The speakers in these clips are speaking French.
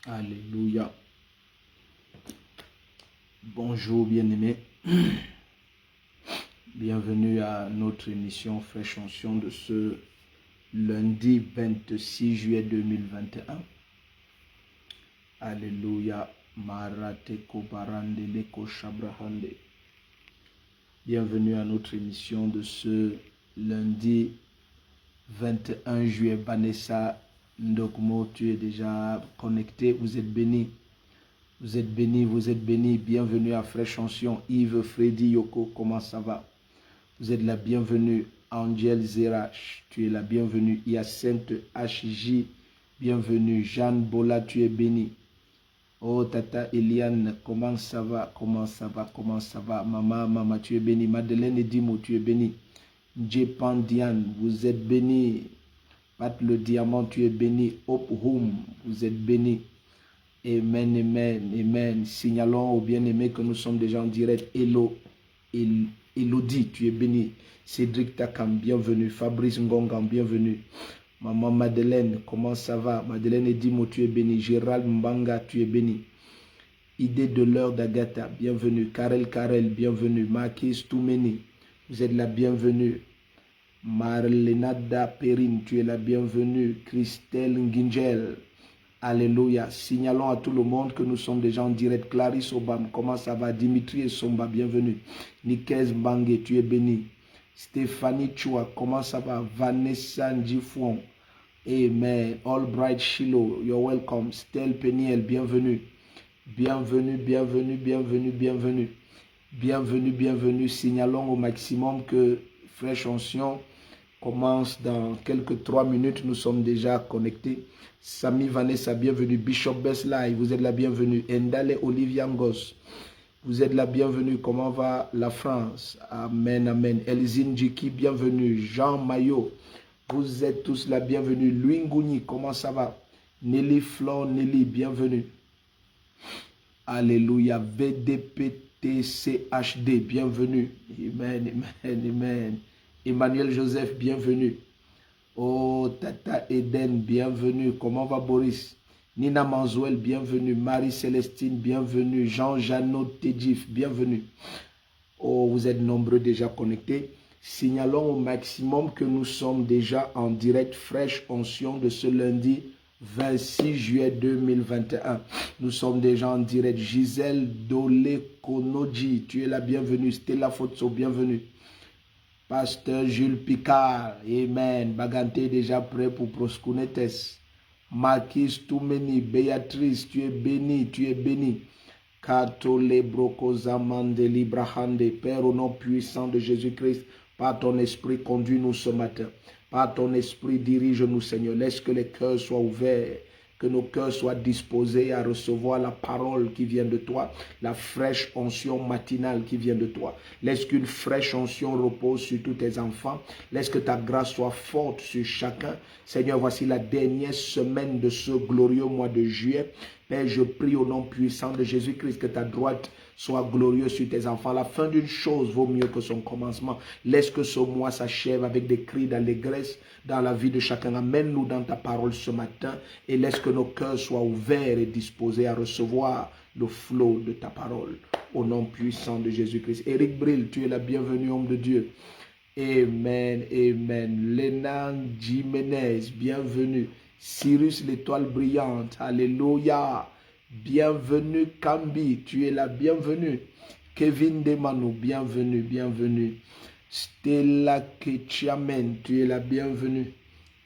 Alléluia. Bonjour bien-aimés. Bienvenue à notre émission Fraîche Onction de ce lundi 26 juillet 2021. Alléluia. Marate kobarande leko shabrahande. Bienvenue à notre émission de ce lundi 21 juillet. Vanessa Ndokmo, tu es déjà connecté. Vous êtes bénis. Vous êtes bénis, vous êtes bénis. Bienvenue à Fraîche Onction. Yves, Freddy, Yoko, comment ça va? Vous êtes la bienvenue. Angel Zerach, tu es la bienvenue. Hyacinthe HJ, bienvenue. Jeanne Bola, tu es bénie. Oh, Tata Eliane, comment ça va? Comment ça va? Comment ça va? Maman, tu es bénie. Madeleine Edimo, tu es bénie. Djepandian, vous êtes bénie. Pat le Diamant, tu es béni. Hope Home, vous êtes béni. Amen, amen, amen. Signalons aux bien-aimés que nous sommes déjà en direct. Elodie, tu es béni. Cédric Takam, bienvenue. Fabrice Ngongan, bienvenue. Maman Madeleine, comment ça va? Madeleine Edimo, tu es béni. Gérald Mbanga, tu es béni. Idée de l'heure d'Agatha, bienvenue. Karel, bienvenue. Marquis Toumeni, vous êtes la bienvenue. Marlenada Perrine, tu es la bienvenue. Christelle Ngingel, alléluia. Signalons à tout le monde que nous sommes déjà en direct. Clarisse Obam, comment ça va? Dimitri Essomba, bienvenue. Nikez Mbangé, tu es béni. Stéphanie Chua, comment ça va? Vanessa Ndjifouon, amen. Albright Shilo, you're welcome. Stella Peniel, bienvenue. Bienvenue, bienvenue, bienvenue, bienvenue. Bienvenue, bienvenue. Signalons au maximum que Fraîche Onction commence dans quelques 3 minutes. Nous sommes déjà connectés. Samy Vanessa, bienvenue. Bishop Beslay, vous êtes la bienvenue. Endale Olivia Ngos, vous êtes la bienvenue. Comment va la France? Amen, amen. Elzine Djiki, bienvenue. Jean Maillot, vous êtes tous la bienvenue. Louis Ngouni, comment ça va? Nelly Flor, Nelly, bienvenue. Alléluia. VDPTCHD, bienvenue. Amen, amen, amen. Emmanuel Joseph, bienvenue. Oh, Tata Eden, bienvenue. Comment va Boris? Nina Manzouel, bienvenue. Marie-Célestine, bienvenue. Jean Janot Tedjif, bienvenue. Oh, vous êtes nombreux déjà connectés. Signalons au maximum que nous sommes déjà en direct Fraîche Onction de ce lundi 26 juillet 2021. Nous sommes déjà en direct. Gisèle Dole Konoji, tu es la bienvenue. Stella Fotso, bienvenue. Pasteur Jules Picard, amen. Bagante déjà prêt pour Proskunetes. Marquis Toumeni, Béatrice, tu es béni, tu es béni. Katole Brokozamande Librahande, Père au nom puissant de Jésus-Christ, par ton esprit conduis-nous ce matin. Par ton esprit dirige-nous, Seigneur. Laisse que les cœurs soient ouverts, que nos cœurs soient disposés à recevoir la parole qui vient de toi, la fraîche onction matinale qui vient de toi. Laisse qu'une fraîche onction repose sur tous tes enfants. Laisse que ta grâce soit forte sur chacun. Seigneur, voici la dernière semaine de ce glorieux mois de juillet. Père, je prie au nom puissant de Jésus-Christ que ta droite soit glorieuse sur tes enfants. La fin d'une chose vaut mieux que son commencement. Laisse que ce mois s'achève avec des cris d'allégresse dans la vie de chacun. Amène-nous dans ta parole ce matin et laisse que nos cœurs soient ouverts et disposés à recevoir le flot de ta parole. Au nom puissant de Jésus-Christ. Éric Bril, tu es la bienvenue, homme de Dieu. Amen, amen. Lénan Jiménez, bienvenue. Cyrus l'étoile brillante, alléluia. Bienvenue Kambi, tu es la bienvenue. Kevin Demano, bienvenue, bienvenue. Stella Ketchiamen, tu es la bienvenue.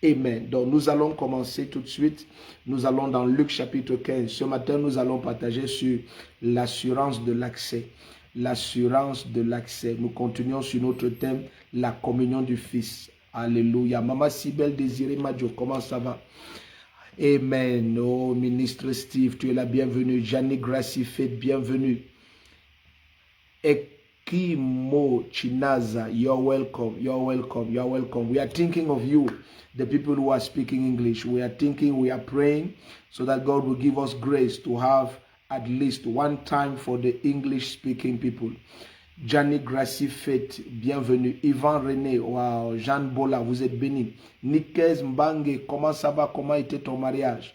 Amen. Donc nous allons commencer tout de suite. Nous allons dans Luc chapitre 15. Ce matin, nous allons partager sur l'assurance de l'accès. L'assurance de l'accès. Nous continuons sur notre thème, la communion du Fils. Alléluia. Maman Sibelle Désiré Madjo, comment ça va? Amen. Oh, ministre Steve, tu es la bienvenue. Janie Gracie, faites bienvenue. Ekimo Chinaza, you're welcome. You're welcome. You're welcome. We are thinking of you, the people who are speaking English. We are thinking, we are praying so that God will give us grace to have at least one time for the English speaking people. Janie Gracie Fête, bienvenue. Yvan René, wow. Jeanne Bola, vous êtes béni. Nikez Mbangue, comment ça va? Comment était ton mariage?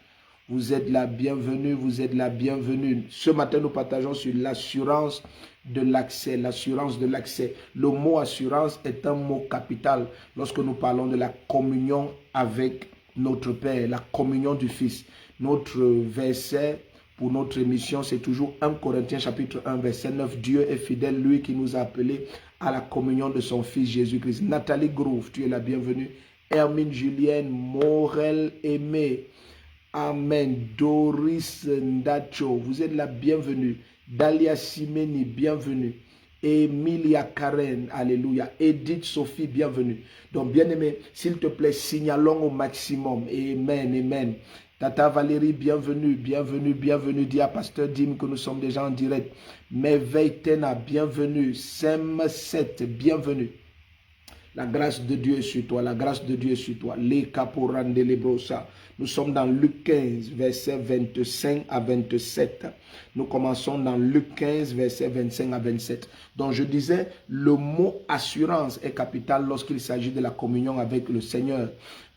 Vous êtes la bienvenue, vous êtes la bienvenue. Ce matin, nous partageons sur l'assurance de l'accès, l'assurance de l'accès. Le mot assurance est un mot capital lorsque nous parlons de la communion avec notre Père, la communion du Fils. Notre verset pour notre émission, c'est toujours 1 Corinthiens chapitre 1, verset 9. Dieu est fidèle, lui qui nous a appelés à la communion de son Fils Jésus-Christ. Nathalie Groove, tu es la bienvenue. Hermine Julienne, Morel Aimé, amen. Doris Ndacho, vous êtes la bienvenue. Dalia Simeni, bienvenue. Emilia Karen, alléluia. Edith Sophie, bienvenue. Donc, bien-aimé, s'il te plaît, signalons au maximum. Amen, amen. Tata Valérie, bienvenue, bienvenue, bienvenue. Dis à Pasteur Dim que nous sommes déjà en direct. Merveille Tena, bienvenue. Sem 7, bienvenue. La grâce de Dieu est sur toi, la grâce de Dieu est sur toi. Les caporande lebrosa. Nous sommes dans Luc 15, versets 25 à 27. Nous commençons dans Luc 15, versets 25 à 27. Donc je disais, le mot assurance est capital lorsqu'il s'agit de la communion avec le Seigneur.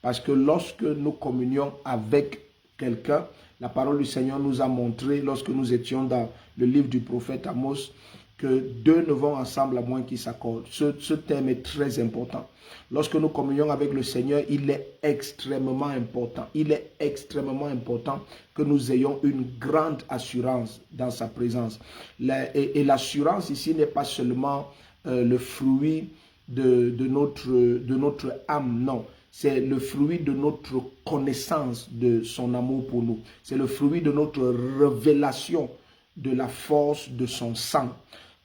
Parce que lorsque nous communions avec quelqu'un, la parole du Seigneur nous a montré, lorsque nous étions dans le livre du prophète Amos, que deux ne vont ensemble à moins qu'ils s'accordent. Ce thème est très important. Lorsque nous communions avec le Seigneur, il est extrêmement important. Il est extrêmement important que nous ayons une grande assurance dans sa présence. Et l'assurance ici n'est pas seulement le fruit de notre âme, non. C'est le fruit de notre connaissance de son amour pour nous. C'est le fruit de notre révélation de la force de son sang.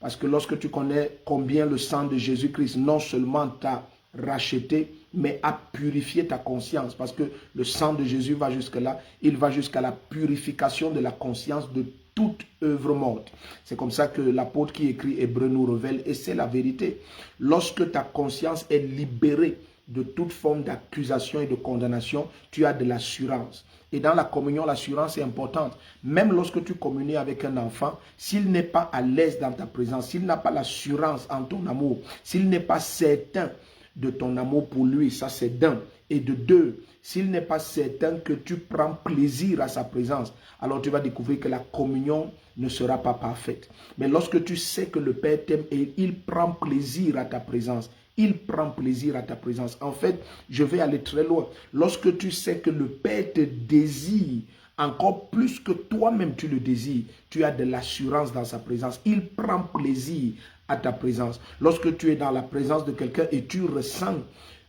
Parce que lorsque tu connais combien le sang de Jésus-Christ non seulement t'a racheté, mais a purifié ta conscience. Parce que le sang de Jésus va jusque-là, il va jusqu'à la purification de la conscience de toute œuvre morte. C'est comme ça que l'apôtre qui écrit Hébreux nous révèle, et c'est la vérité. Lorsque ta conscience est libérée de toute forme d'accusation et de condamnation, tu as de l'assurance. Et dans la communion, l'assurance est importante. Même lorsque tu communies avec un enfant, s'il n'est pas à l'aise dans ta présence, s'il n'a pas l'assurance en ton amour, s'il n'est pas certain de ton amour pour lui, ça c'est d'un. Et de deux, s'il n'est pas certain que tu prends plaisir à sa présence, alors tu vas découvrir que la communion ne sera pas parfaite. Mais lorsque tu sais que le Père t'aime et il prend plaisir à ta présence, il prend plaisir à ta présence. En fait, je vais aller très loin. Lorsque tu sais que le Père te désire encore plus que toi-même tu le désires, tu as de l'assurance dans sa présence. Il prend plaisir à ta présence. Lorsque tu es dans la présence de quelqu'un et tu ressens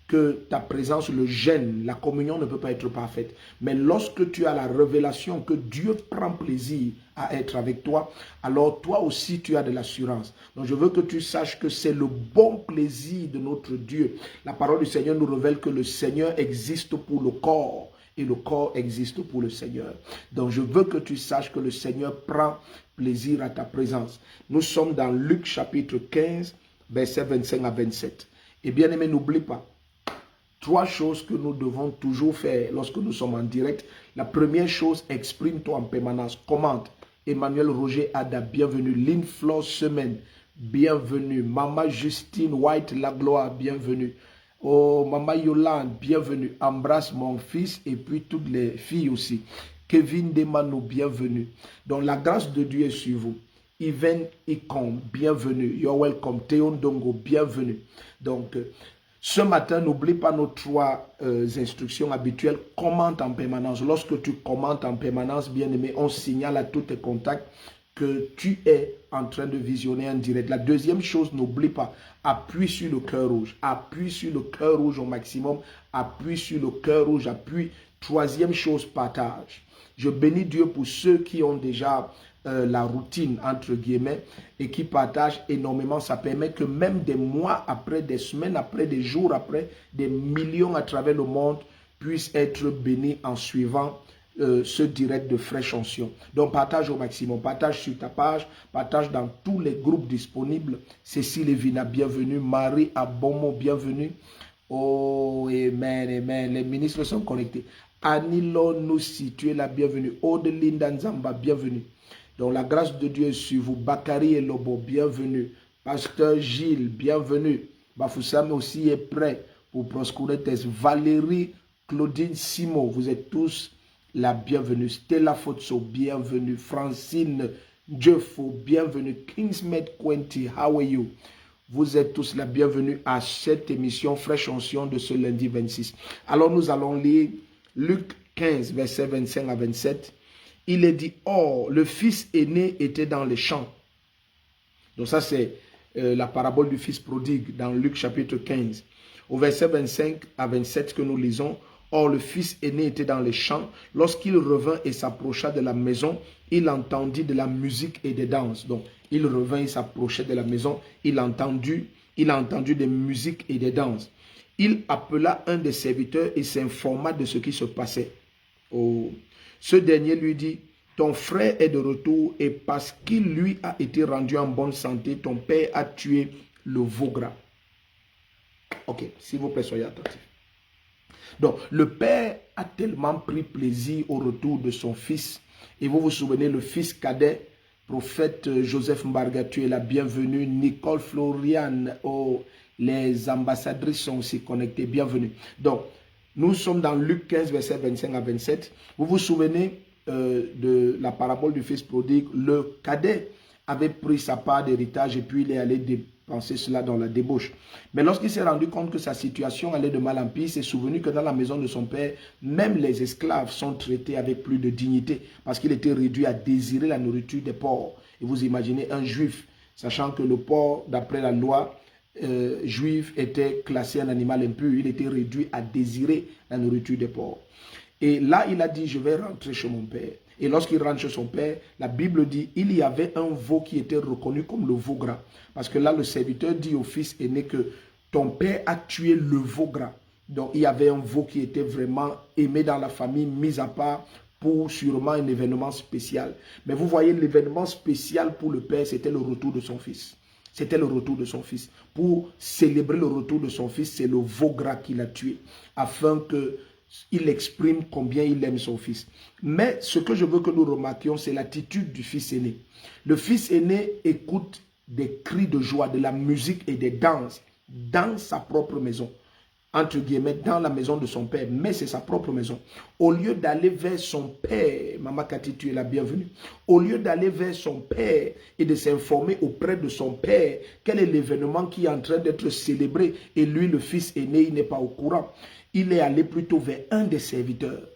que ta présence le gêne, la communion ne peut pas être parfaite. Mais lorsque tu as la révélation que Dieu prend plaisir à être avec toi, alors toi aussi tu as de l'assurance. Donc je veux que tu saches que c'est le bon plaisir de notre Dieu. La parole du Seigneur nous révèle que le Seigneur existe pour le corps et le corps existe pour le Seigneur. Donc je veux que tu saches que le Seigneur prend plaisir à ta présence. Nous sommes dans Luc chapitre 15, versets 25 à 27. Et bien aimé, n'oublie pas, trois choses que nous devons toujours faire lorsque nous sommes en direct. La première chose, exprime-toi en permanence. Commente. Emmanuel Roger Ada, bienvenue. Lynn Flore Semaine, bienvenue. Maman Justine White La Gloire, bienvenue. Oh, Maman Yolande, bienvenue. Embrasse mon fils et puis toutes les filles aussi. Kevin Demano, bienvenue. Donc la grâce de Dieu est sur vous. Yven Ikon, bienvenue. You're welcome. Théon Dongo, bienvenue. Donc, ce matin, n'oublie pas nos trois instructions habituelles. Commente en permanence. Lorsque tu commentes en permanence, bien aimé, on signale à tous tes contacts que tu es en train de visionner en direct. La deuxième chose, n'oublie pas, appuie sur le cœur rouge. Appuie sur le cœur rouge au maximum. Appuie sur le cœur rouge. Appuie. Troisième chose, partage. Je bénis Dieu pour ceux qui ont déjà la routine, entre guillemets, et qui partagent énormément. Ça permet que même des mois après, des semaines après, des jours après, des millions à travers le monde puissent être bénis en suivant ce direct de fraîche onction. Donc partage au maximum, partage sur ta page, partage dans tous les groupes disponibles. Cécile Evina, bienvenue. Marie Abomo, bienvenue. Oh, amen, amen. Les ministres sont connectés. Anilo Noussi, tu es la bienvenue. Aude-Linda Nzamba, bienvenue. Donc la grâce de Dieu est sur vous. Bakari Elobo, bienvenue. Pasteur Gilles, bienvenue. Bafoussam aussi est prêt pour Proscouretes. Valérie, Claudine Simo, vous êtes tous la bienvenue. Stella Fotso, bienvenue. Francine Jeffo, bienvenue. Kingsmed Quenty, how are you? Vous êtes tous la bienvenue à cette émission Fraîche Onction de ce lundi 26. Alors nous allons lire Luc 15, versets 25 à 27. Il est dit, or, le fils aîné était dans les champs. Donc ça c'est la parabole du fils prodigue dans Luc chapitre 15. Au verset 25 à 27 que nous lisons, or le fils aîné était dans les champs. Lorsqu'il revint et s'approcha de la maison, il entendit de la musique et des danses. Donc il revint, il s'approchait de la maison, il a entendu des musiques et des danses. Il appela un des serviteurs et s'informa de ce qui se passait. Oh. Ce dernier lui dit, ton frère est de retour et parce qu'il lui a été rendu en bonne santé, ton père a tué le veau gras. Ok, s'il vous plaît, soyez attentifs. Donc, le père a tellement pris plaisir au retour de son fils. Et vous vous souvenez, le fils cadet, prophète Joseph Mbarga, tu es la bienvenue. Nicole Floriane, oh, les ambassadrices sont aussi connectées, bienvenue. Donc, nous sommes dans Luc 15, verset 25 à 27. Vous vous souvenez de la parabole du fils prodigue. Le cadet avait pris sa part d'héritage et puis il est allé dépenser cela dans la débauche. Mais lorsqu'il s'est rendu compte que sa situation allait de mal en pis, il s'est souvenu que dans la maison de son père, même les esclaves sont traités avec plus de dignité parce qu'il était réduit à désirer la nourriture des porcs. Et vous imaginez un juif, sachant que le porc, d'après la loi juif, était classé un animal impur, il était réduit à désirer la nourriture des porcs. Et là, il a dit, je vais rentrer chez mon père. Et lorsqu'il rentre chez son père, la Bible dit, il y avait un veau qui était reconnu comme le veau gras. Parce que là, le serviteur dit au fils aîné que ton père a tué le veau gras. Donc, il y avait un veau qui était vraiment aimé dans la famille, mis à part pour sûrement un événement spécial. Mais vous voyez, l'événement spécial pour le père, c'était le retour de son fils. C'était le retour de son fils. Pour célébrer le retour de son fils, c'est le veau gras qu'il a tué, afin qu'il exprime combien il aime son fils. Mais ce que je veux que nous remarquions, c'est l'attitude du fils aîné. Le fils aîné écoute des cris de joie, de la musique et des danses dans sa propre maison. Entre guillemets, dans la maison de son père, mais c'est sa propre maison. Au lieu d'aller vers son père, Maman Cathy, tu es la bienvenue. Au lieu d'aller vers son père et de s'informer auprès de son père, quel est l'événement qui est en train d'être célébré, et lui, le fils aîné, il n'est pas au courant. Il est allé plutôt vers un des serviteurs.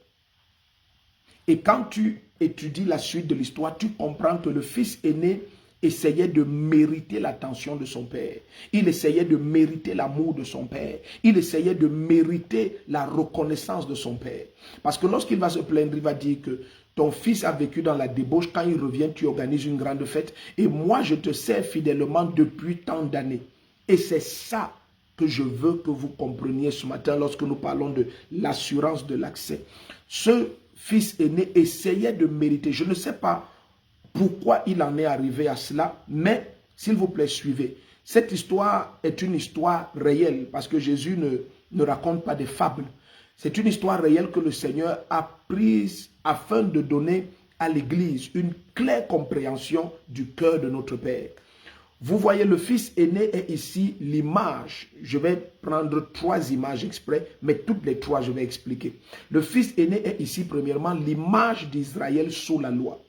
Et quand tu étudies la suite de l'histoire, tu comprends que le fils aîné essayait de mériter l'attention de son père. Il essayait de mériter l'amour de son père. Il essayait de mériter la reconnaissance de son père. Parce que lorsqu'il va se plaindre, il va dire que ton fils a vécu dans la débauche. Quand il revient, tu organises une grande fête. Et moi, je te sers fidèlement depuis tant d'années. Et c'est ça que je veux que vous compreniez ce matin lorsque nous parlons de l'assurance de l'accès. Ce fils aîné essayait de mériter. Je ne sais pas pourquoi il en est arrivé à cela, mais s'il vous plaît, suivez. Cette histoire est une histoire réelle parce que Jésus ne raconte pas des fables. C'est une histoire réelle que le Seigneur a prise afin de donner à l'Église une claire compréhension du cœur de notre Père. Vous voyez, le fils aîné est ici l'image. Je vais prendre 3 images exprès, mais toutes les 3 je vais expliquer. Le fils aîné est ici premièrement l'image d'Israël sous la loi.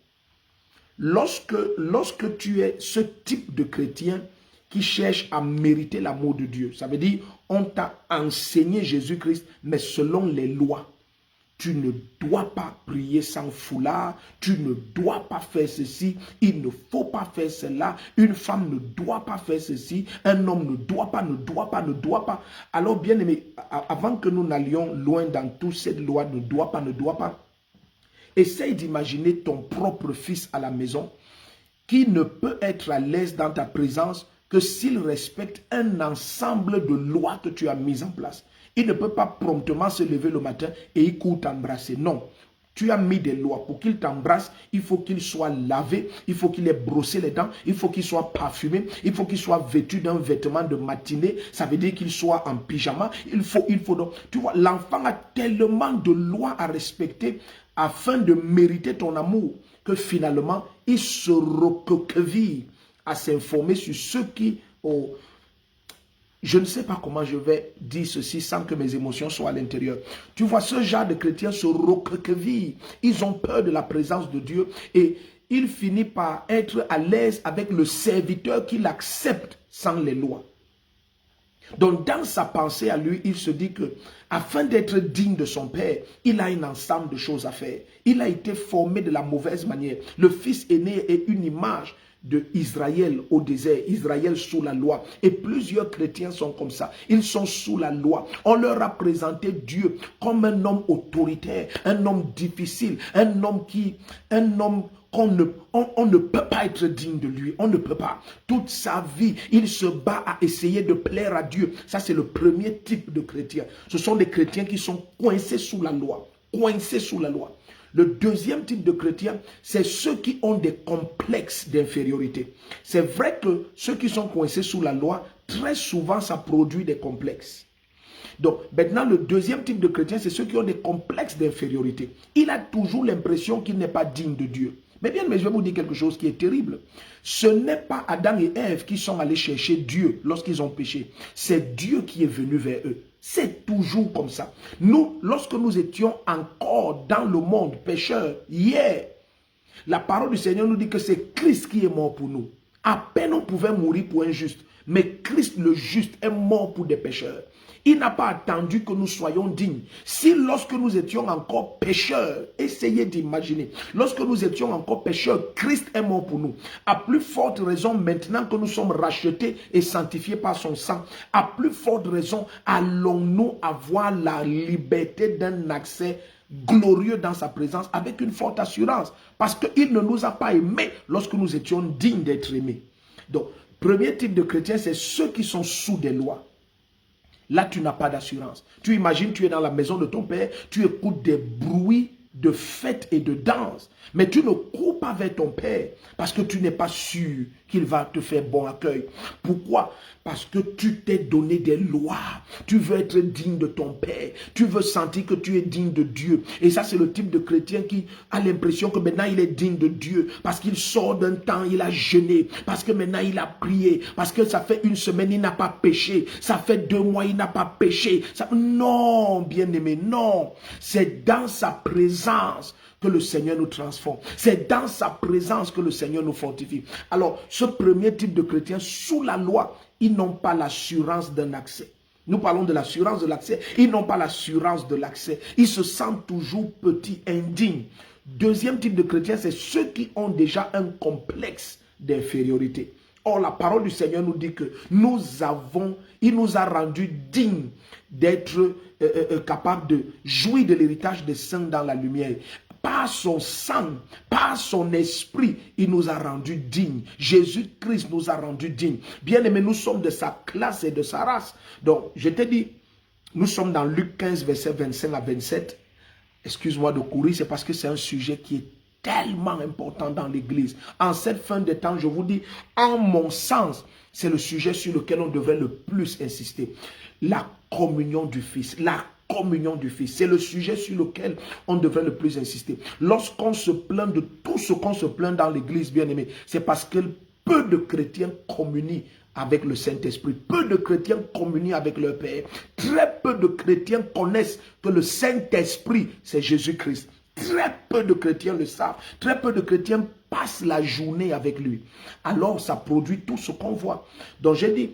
Lorsque tu es ce type de chrétien qui cherche à mériter l'amour de Dieu, ça veut dire on t'a enseigné Jésus-Christ, mais selon les lois. Tu ne dois pas prier sans foulard, tu ne dois pas faire ceci, il ne faut pas faire cela, une femme ne doit pas faire ceci, un homme ne doit pas. Alors bien aimé, avant que nous n'allions loin dans toute cette loi ne doit pas, essaye d'imaginer ton propre fils à la maison qui ne peut être à l'aise dans ta présence que s'il respecte un ensemble de lois que tu as mises en place. Il ne peut pas promptement se lever le matin et il court t'embrasser. Non. Tu as mis des lois. Pour qu'il t'embrasse, il faut qu'il soit lavé, il faut qu'il ait brossé les dents, il faut qu'il soit parfumé, il faut qu'il soit vêtu d'un vêtement de matinée. Ça veut dire qu'il soit en pyjama. Il faut donc, tu vois, l'enfant a tellement de lois à respecter afin de mériter ton amour que finalement, il se recroqueville à s'informer sur ceux qui... Je ne sais pas comment je vais dire ceci sans que mes émotions soient à l'intérieur. Tu vois, ce genre de chrétiens se recroquevillent. Ils ont peur de la présence de Dieu et il finit par être à l'aise avec le serviteur qu'il accepte sans les lois. Donc dans sa pensée à lui, il se dit que afin d'être digne de son père, il a un ensemble de choses à faire. Il a été formé de la mauvaise manière. Le fils aîné est une image de Israël au désert, Israël sous la loi. Et plusieurs chrétiens sont comme ça. Ils sont sous la loi. On leur a présenté Dieu comme un homme autoritaire, un homme difficile, un homme on ne peut pas être digne de lui. On ne peut pas. Toute sa vie, il se bat à essayer de plaire à Dieu. Ça, c'est le premier type de chrétien. Ce sont des chrétiens qui sont coincés sous la loi. Coincés sous la loi. Le deuxième type de chrétiens, c'est ceux qui ont des complexes d'infériorité. C'est vrai que ceux qui sont coincés sous la loi, très souvent, ça produit des complexes. Donc, maintenant, le deuxième type de chrétien, c'est ceux qui ont des complexes d'infériorité. Il a toujours l'impression qu'il n'est pas digne de Dieu. Mais bien, mais je vais vous dire quelque chose qui est terrible. Ce n'est pas Adam et Ève qui sont allés chercher Dieu lorsqu'ils ont péché. C'est Dieu qui est venu vers eux. C'est toujours comme ça. Nous, lorsque nous étions encore dans le monde pécheur, hier, la parole du Seigneur nous dit que c'est Christ qui est mort pour nous. À peine on pouvait mourir pour un juste. Mais Christ le juste est mort pour des pécheurs. Il n'a pas attendu que nous soyons dignes. Si lorsque nous étions encore pécheurs, essayez d'imaginer, lorsque nous étions encore pécheurs, Christ est mort pour nous. À plus forte raison, maintenant que nous sommes rachetés et sanctifiés par son sang, à plus forte raison, allons-nous avoir la liberté d'un accès glorieux dans sa présence avec une forte assurance. Parce qu'il ne nous a pas aimés lorsque nous étions dignes d'être aimés. Donc, premier type de chrétien, c'est ceux qui sont sous des lois. Là, tu n'as pas d'assurance. Tu imagines, tu es dans la maison de ton père, tu écoutes des bruits de fêtes et de danse, mais tu ne cours pas vers ton père parce que tu n'es pas sûr qu'il va te faire bon accueil. Pourquoi? Parce que tu t'es donné des lois. Tu veux être digne de ton père. Tu veux sentir que tu es digne de Dieu. Et ça, c'est le type de chrétien qui a l'impression que maintenant il est digne de Dieu parce qu'il sort d'un temps, il a jeûné, parce que maintenant il a prié, parce que ça fait une semaine, il n'a pas péché, ça fait 2 mois, il n'a pas péché. Non, bien-aimé, non. C'est dans sa présence que le Seigneur nous transforme. C'est dans sa présence que le Seigneur nous fortifie. Alors, ce premier type de chrétien, sous la loi, ils n'ont pas l'assurance d'un accès. Nous parlons de l'assurance de l'accès. Ils n'ont pas l'assurance de l'accès. Ils se sentent toujours petits, indignes. Deuxième type de chrétien, c'est ceux qui ont déjà un complexe d'infériorité. Or, la parole du Seigneur nous dit que il nous a rendus dignes d'être capables de jouir de l'héritage des saints dans la lumière. Par son sang, par son esprit, il nous a rendus dignes. Jésus-Christ nous a rendus dignes. Bien aimés, nous sommes de sa classe et de sa race. Donc, je te dis, nous sommes dans Luc 15, verset 25 à 27. Excuse-moi de courir, c'est parce que c'est un sujet qui est tellement important dans l'église. En cette fin de temps, je vous dis, en mon sens, c'est le sujet sur lequel on devrait le plus insister. La communion du Fils, la communion du Fils. C'est le sujet sur lequel on devrait le plus insister. Lorsqu'on se plaint de tout ce qu'on se plaint dans l'église, bien aimé, c'est parce que peu de chrétiens communient avec le Saint-Esprit. Peu de chrétiens communient avec leur Père. Très peu de chrétiens connaissent que le Saint-Esprit, c'est Jésus-Christ. Très peu de chrétiens le savent. Très peu de chrétiens passent la journée avec lui. Alors, ça produit tout ce qu'on voit. Donc, j'ai dit,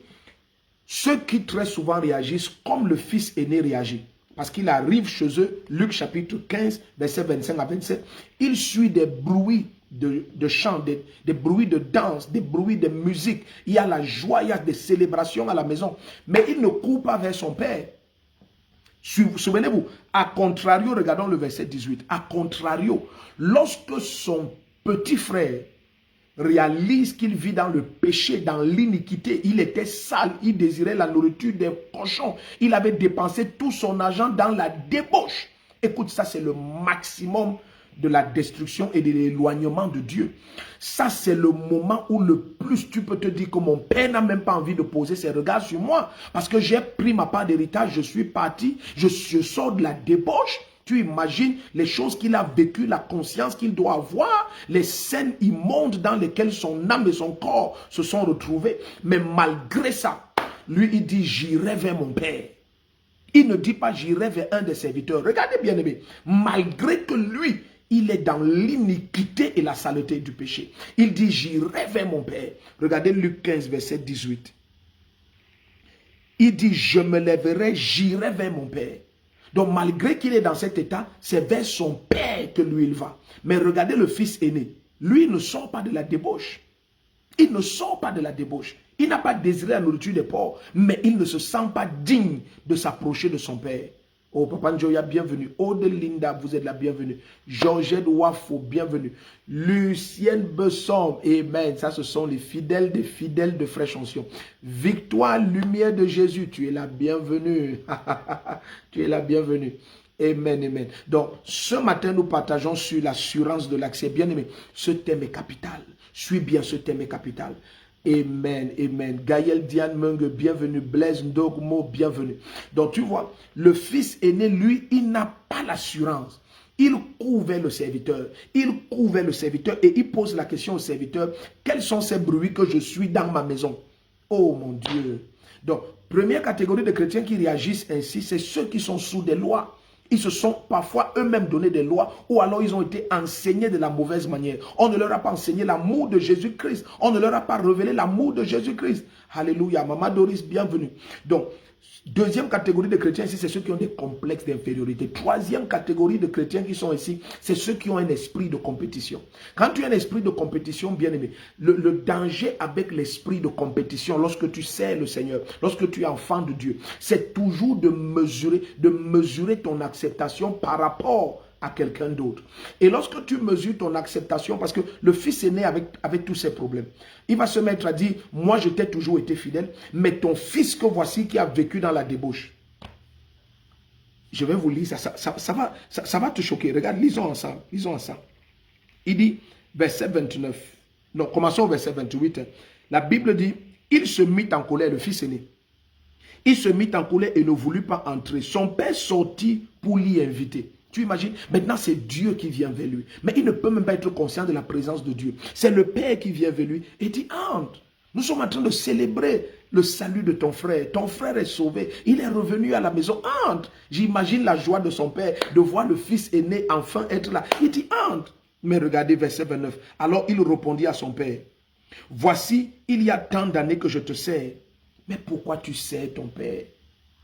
ceux qui très souvent réagissent comme le fils aîné réagit. Parce qu'il arrive chez eux, Luc chapitre 15, verset 25 à 27, il suit des bruits de chants, des bruits de danse, des bruits de musique. Il y a la joie, il y a des célébrations à la maison. Mais il ne court pas vers son père. Souvenez-vous, à contrario, regardons le verset 18. À contrario, lorsque son petit frère réalise qu'il vit dans le péché, dans l'iniquité, il était sale, il désirait la nourriture des cochons, il avait dépensé tout son argent dans la débauche. Écoute, ça c'est le maximum de la destruction et de l'éloignement de Dieu. Ça c'est le moment où le plus tu peux te dire que mon père n'a même pas envie de poser ses regards sur moi parce que j'ai pris ma part d'héritage, je suis parti, je sors de la débauche. Tu imagines les choses qu'il a vécues, la conscience qu'il doit avoir, les scènes immondes dans lesquelles son âme et son corps se sont retrouvés. Mais malgré ça, lui, il dit, j'irai vers mon père. Il ne dit pas, j'irai vers un des serviteurs. Regardez bien aimé, malgré que lui, il est dans l'iniquité et la saleté du péché. Il dit, j'irai vers mon père. Regardez Luc 15, verset 18. Il dit, je me lèverai, j'irai vers mon père. Donc malgré qu'il est dans cet état, c'est vers son père que lui il va. Mais regardez le fils aîné. Lui, il ne sort pas de la débauche. Il ne sort pas de la débauche. Il n'a pas désiré la nourriture des porcs, mais il ne se sent pas digne de s'approcher de son père. Oh, Papa Njoya, bienvenue. Aude Linda, vous êtes la bienvenue. Georgette Wafo, bienvenue. Lucienne Besson, amen. Ça, ce sont les fidèles des fidèles de Fraîche Onction. Victoire, lumière de Jésus, tu es la bienvenue. Tu es la bienvenue. Amen, amen. Donc, ce matin, nous partageons sur l'assurance de l'accès. Bien aimé, ce thème est capital. Suis bien, ce thème est capital. Amen, amen. Gaël Diane Mung, bienvenue. Blaise Ndogmo, bienvenue. Donc tu vois, le fils aîné, lui, il n'a pas l'assurance. Il court vers le serviteur. Il court vers le serviteur et il pose la question au serviteur, quels sont ces bruits que je suis dans ma maison? Oh mon Dieu. Donc, première catégorie de chrétiens qui réagissent ainsi, c'est ceux qui sont sous des lois. Ils se sont parfois eux-mêmes donné des lois ou alors ils ont été enseignés de la mauvaise manière. On ne leur a pas enseigné l'amour de Jésus-Christ. On ne leur a pas révélé l'amour de Jésus-Christ. Alléluia. Maman Doris, bienvenue. Donc, deuxième catégorie de chrétiens ici, c'est ceux qui ont des complexes d'infériorité. Troisième catégorie de chrétiens qui sont ici, c'est ceux qui ont un esprit de compétition. Quand tu as un esprit de compétition, bien aimé, le danger avec l'esprit de compétition, lorsque tu sers le Seigneur, lorsque tu es enfant de Dieu, c'est toujours de mesurer ton acceptation par rapport à quelqu'un d'autre. Et lorsque tu mesures ton acceptation, parce que le fils est né avec tous ses problèmes, il va se mettre à dire, moi je t'ai toujours été fidèle, mais ton fils que voici qui a vécu dans la débauche. Je vais vous lire ça, ça va te choquer. Regarde, lisons ensemble, lisons ensemble. Il dit, verset 29, non, commençons au verset 28. La Bible dit, il se mit en colère, le fils aîné. Il se mit en colère et ne voulut pas entrer. Son père sortit pour l'y inviter. Tu imagines? Maintenant, c'est Dieu qui vient vers lui. Mais il ne peut même pas être conscient de la présence de Dieu. C'est le Père qui vient vers lui et dit, entre. Nous sommes en train de célébrer le salut de ton frère. Ton frère est sauvé. Il est revenu à la maison. Entre. J'imagine la joie de son père de voir le fils aîné enfin être là. Il dit, entre. Mais regardez verset 29. Alors il répondit à son père, voici, il y a tant d'années que je te sers. Mais pourquoi tu sers ton père?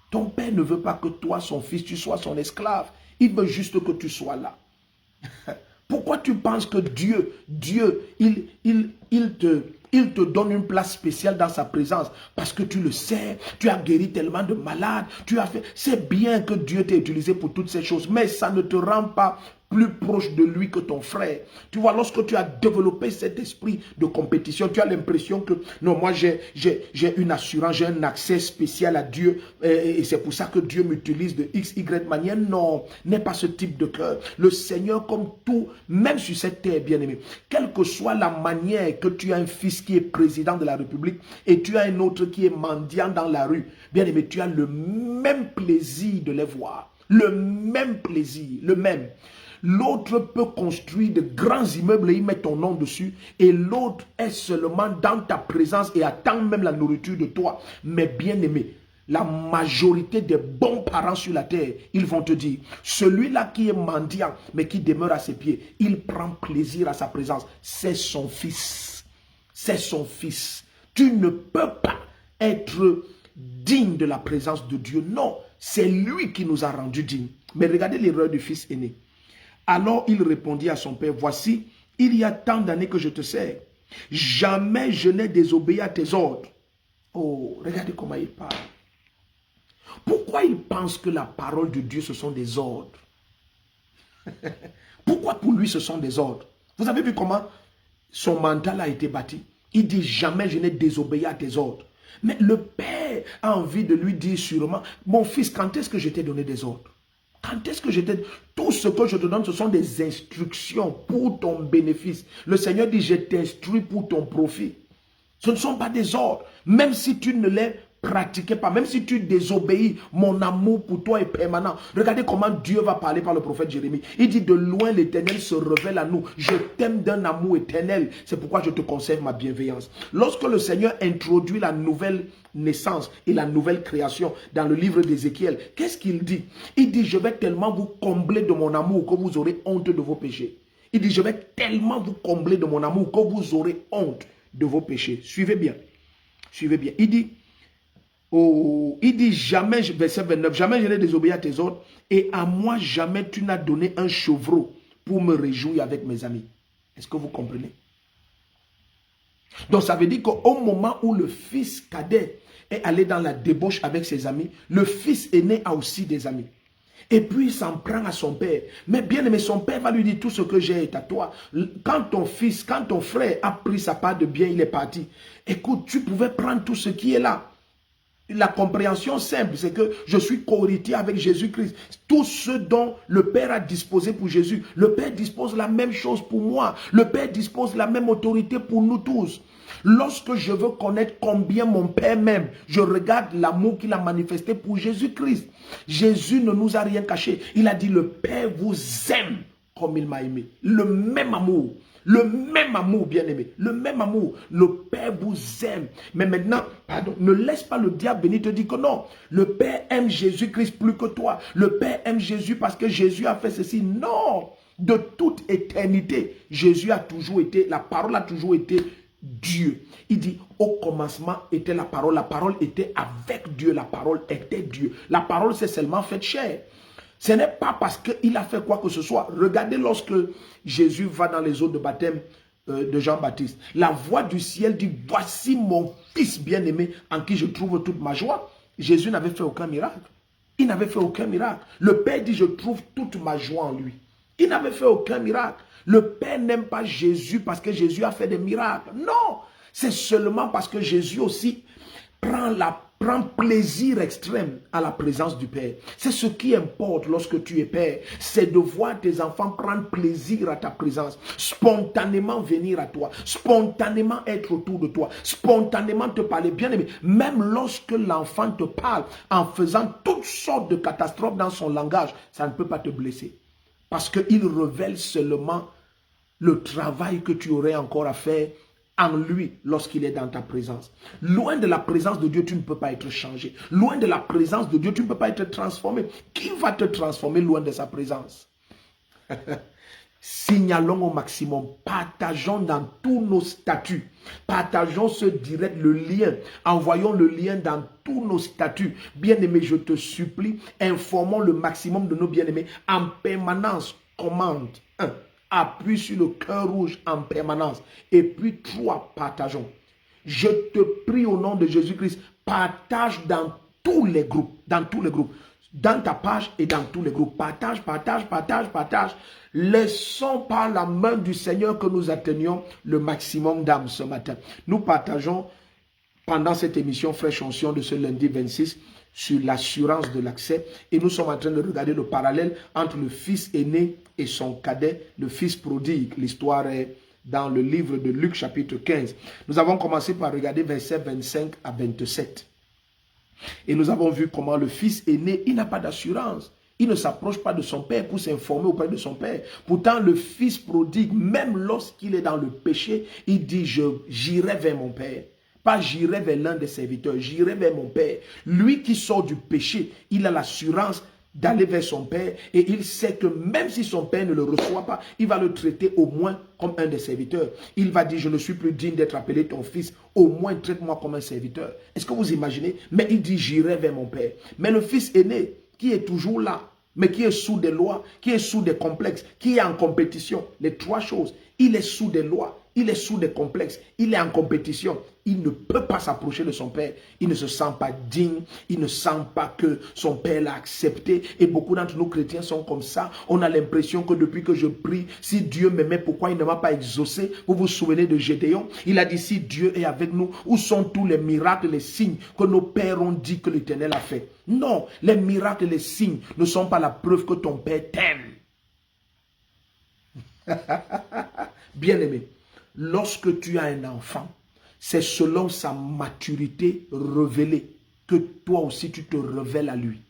Ton père ne veut pas que toi, son fils, tu sois son esclave. Il veut juste que tu sois là. Pourquoi tu penses que Dieu, il te donne une place spéciale dans sa présence? Parce que tu le sais, tu as guéri tellement de malades, tu as fait... C'est bien que Dieu t'ait utilisé pour toutes ces choses, mais ça ne te rend pas plus proche de lui que ton frère. Tu vois, lorsque tu as développé cet esprit de compétition, tu as l'impression que, non, moi j'ai une assurance, j'ai un accès spécial à Dieu, et c'est pour ça que Dieu m'utilise de X, Y manière. Non, n'est pas ce type de cœur. Le Seigneur, comme tout, même sur cette terre, bien-aimé, quelle que soit la manière que tu as un fils qui est président de la République, et tu as un autre qui est mendiant dans la rue, bien-aimé, tu as le même plaisir de les voir. Le même plaisir, le même. L'autre peut construire de grands immeubles et y mettre ton nom dessus. Et l'autre est seulement dans ta présence et attend même la nourriture de toi. Mais bien aimé, la majorité des bons parents sur la terre, ils vont te dire, celui-là qui est mendiant, mais qui demeure à ses pieds, il prend plaisir à sa présence. C'est son fils. C'est son fils. Tu ne peux pas être digne de la présence de Dieu. Non, c'est lui qui nous a rendus dignes. Mais regardez l'erreur du fils aîné. Alors il répondit à son père, voici, il y a tant d'années que je te sers. Jamais je n'ai désobéi à tes ordres. Oh, regardez comment il parle. Pourquoi il pense que la parole de Dieu, ce sont des ordres? Pourquoi pour lui, ce sont des ordres? Vous avez vu comment son mental a été bâti? Il dit, jamais je n'ai désobéi à tes ordres. Mais le père a envie de lui dire sûrement, mon fils, quand est-ce que je t'ai donné des ordres? Quand est-ce que je t'ai... Tout ce que je te donne, ce sont des instructions pour ton bénéfice. Le Seigneur dit, je t'instruis pour ton profit. Ce ne sont pas des ordres. Même si tu ne les pratiquez pas. Même si tu désobéis, mon amour pour toi est permanent. Regardez comment Dieu va parler par le prophète Jérémie. Il dit, de loin l'Éternel se révèle à nous. Je t'aime d'un amour éternel. C'est pourquoi je te conserve ma bienveillance. Lorsque le Seigneur introduit la nouvelle naissance et la nouvelle création dans le livre d'Ézéchiel, qu'est-ce qu'il dit? Il dit, je vais tellement vous combler de mon amour que vous aurez honte de vos péchés. Il dit, je vais tellement vous combler de mon amour que vous aurez honte de vos péchés. Suivez bien. Suivez bien. Il dit, jamais, verset 29, jamais je n'ai désobéi à tes ordres et à moi jamais tu n'as donné un chevreau pour me réjouir avec mes amis. Est-ce que vous comprenez? Donc ça veut dire qu'au moment où le fils cadet est allé dans la débauche avec ses amis, le fils aîné a aussi des amis. Et puis il s'en prend à son père. Mais bien aimé, son père va lui dire, tout ce que j'ai est à toi. Quand ton fils, quand ton frère a pris sa part de bien, il est parti. Écoute, tu pouvais prendre tout ce qui est là. La compréhension simple, c'est que je suis co-héritier avec Jésus-Christ. Tout ce dont le Père a disposé pour Jésus, le Père dispose la même chose pour moi. Le Père dispose la même autorité pour nous tous. Lorsque je veux connaître combien mon Père m'aime, je regarde l'amour qu'il a manifesté pour Jésus-Christ. Jésus ne nous a rien caché. Il a dit, le Père vous aime comme il m'a aimé. Le même amour. Le même amour, bien-aimé. Le même amour. Le Père vous aime. Mais maintenant, pardon, ne laisse pas le diable venir te dire que non. Le Père aime Jésus-Christ plus que toi. Le Père aime Jésus parce que Jésus a fait ceci. Non. De toute éternité, Jésus a toujours été, la parole a toujours été Dieu. Il dit, au commencement était la parole était avec Dieu, la parole était Dieu. La parole s'est seulement faite chair. Ce n'est pas parce qu'il a fait quoi que ce soit. Regardez lorsque Jésus va dans les eaux de baptême de Jean-Baptiste. La voix du ciel dit, voici mon fils bien-aimé en qui je trouve toute ma joie. Jésus n'avait fait aucun miracle. Il n'avait fait aucun miracle. Le Père dit, je trouve toute ma joie en lui. Il n'avait fait aucun miracle. Le Père n'aime pas Jésus parce que Jésus a fait des miracles. Non, c'est seulement parce que Jésus aussi prend plaisir extrême à la présence du Père. C'est ce qui importe lorsque tu es Père. C'est de voir tes enfants prendre plaisir à ta présence. Spontanément venir à toi. Spontanément être autour de toi. Spontanément te parler. Bien aimé, même lorsque l'enfant te parle en faisant toutes sortes de catastrophes dans son langage, ça ne peut pas te blesser. Parce qu'il révèle seulement le travail que tu aurais encore à faire en lui lorsqu'il est dans ta présence. Loin de la présence de Dieu, tu ne peux pas être changé. Loin de la présence de Dieu, tu ne peux pas être transformé. Qui va te transformer loin de sa présence? Signalons au maximum, partageons dans tous nos statuts, partageons ce direct, le lien, envoyons le lien dans tous nos statuts. Bien-aimés, je te supplie, informons le maximum de nos bien-aimés en permanence. Commande 1. Appuie sur le cœur rouge en permanence. Et puis 3, partageons. Je te prie au nom de Jésus-Christ, partage dans tous les groupes, dans ta page et dans tous les groupes. Partage, partage, partage, partage. Laissons par la main du Seigneur que nous atteignions le maximum d'âmes ce matin. Nous partageons pendant cette émission Fraîche Onction de ce lundi 26 sur l'assurance de l'accès. Et nous sommes en train de regarder le parallèle entre le fils aîné et son cadet, le fils prodigue. L'histoire est dans le livre de Luc chapitre 15. Nous avons commencé par regarder versets 25 à 27. Et nous avons vu comment le fils aîné, il n'a pas d'assurance. Il ne s'approche pas de son père pour s'informer auprès de son père. Pourtant, le fils prodigue, même lorsqu'il est dans le péché, il dit, j'irai vers mon père. Pas j'irai vers l'un des serviteurs, j'irai vers mon père. Lui qui sort du péché, il a l'assurance d'aller vers son père et il sait que même si son père ne le reçoit pas, il va le traiter au moins comme un des serviteurs. Il va dire, je ne suis plus digne d'être appelé ton fils, au moins traite-moi comme un serviteur. Est-ce que vous imaginez? Mais il dit, j'irai vers mon père. Mais le fils aîné, qui est toujours là, mais qui est sous des lois, qui est sous des complexes, qui est en compétition, les trois choses, il est sous des lois, il est sous des complexes, il est en compétition. Il ne peut pas s'approcher de son père. Il ne se sent pas digne. Il ne sent pas que son père l'a accepté. Et beaucoup d'entre nous chrétiens sont comme ça. On a l'impression que depuis que je prie, si Dieu m'aimait, pourquoi il ne m'a pas exaucé? Vous vous souvenez de Gédéon? Il a dit, si Dieu est avec nous, où sont tous les miracles, les signes que nos pères ont dit que l'Éternel a fait? Non, les miracles et les signes ne sont pas la preuve que ton père t'aime. Bien-aimé, lorsque tu as un enfant, c'est selon sa maturité révélée que toi aussi tu te révèles à lui.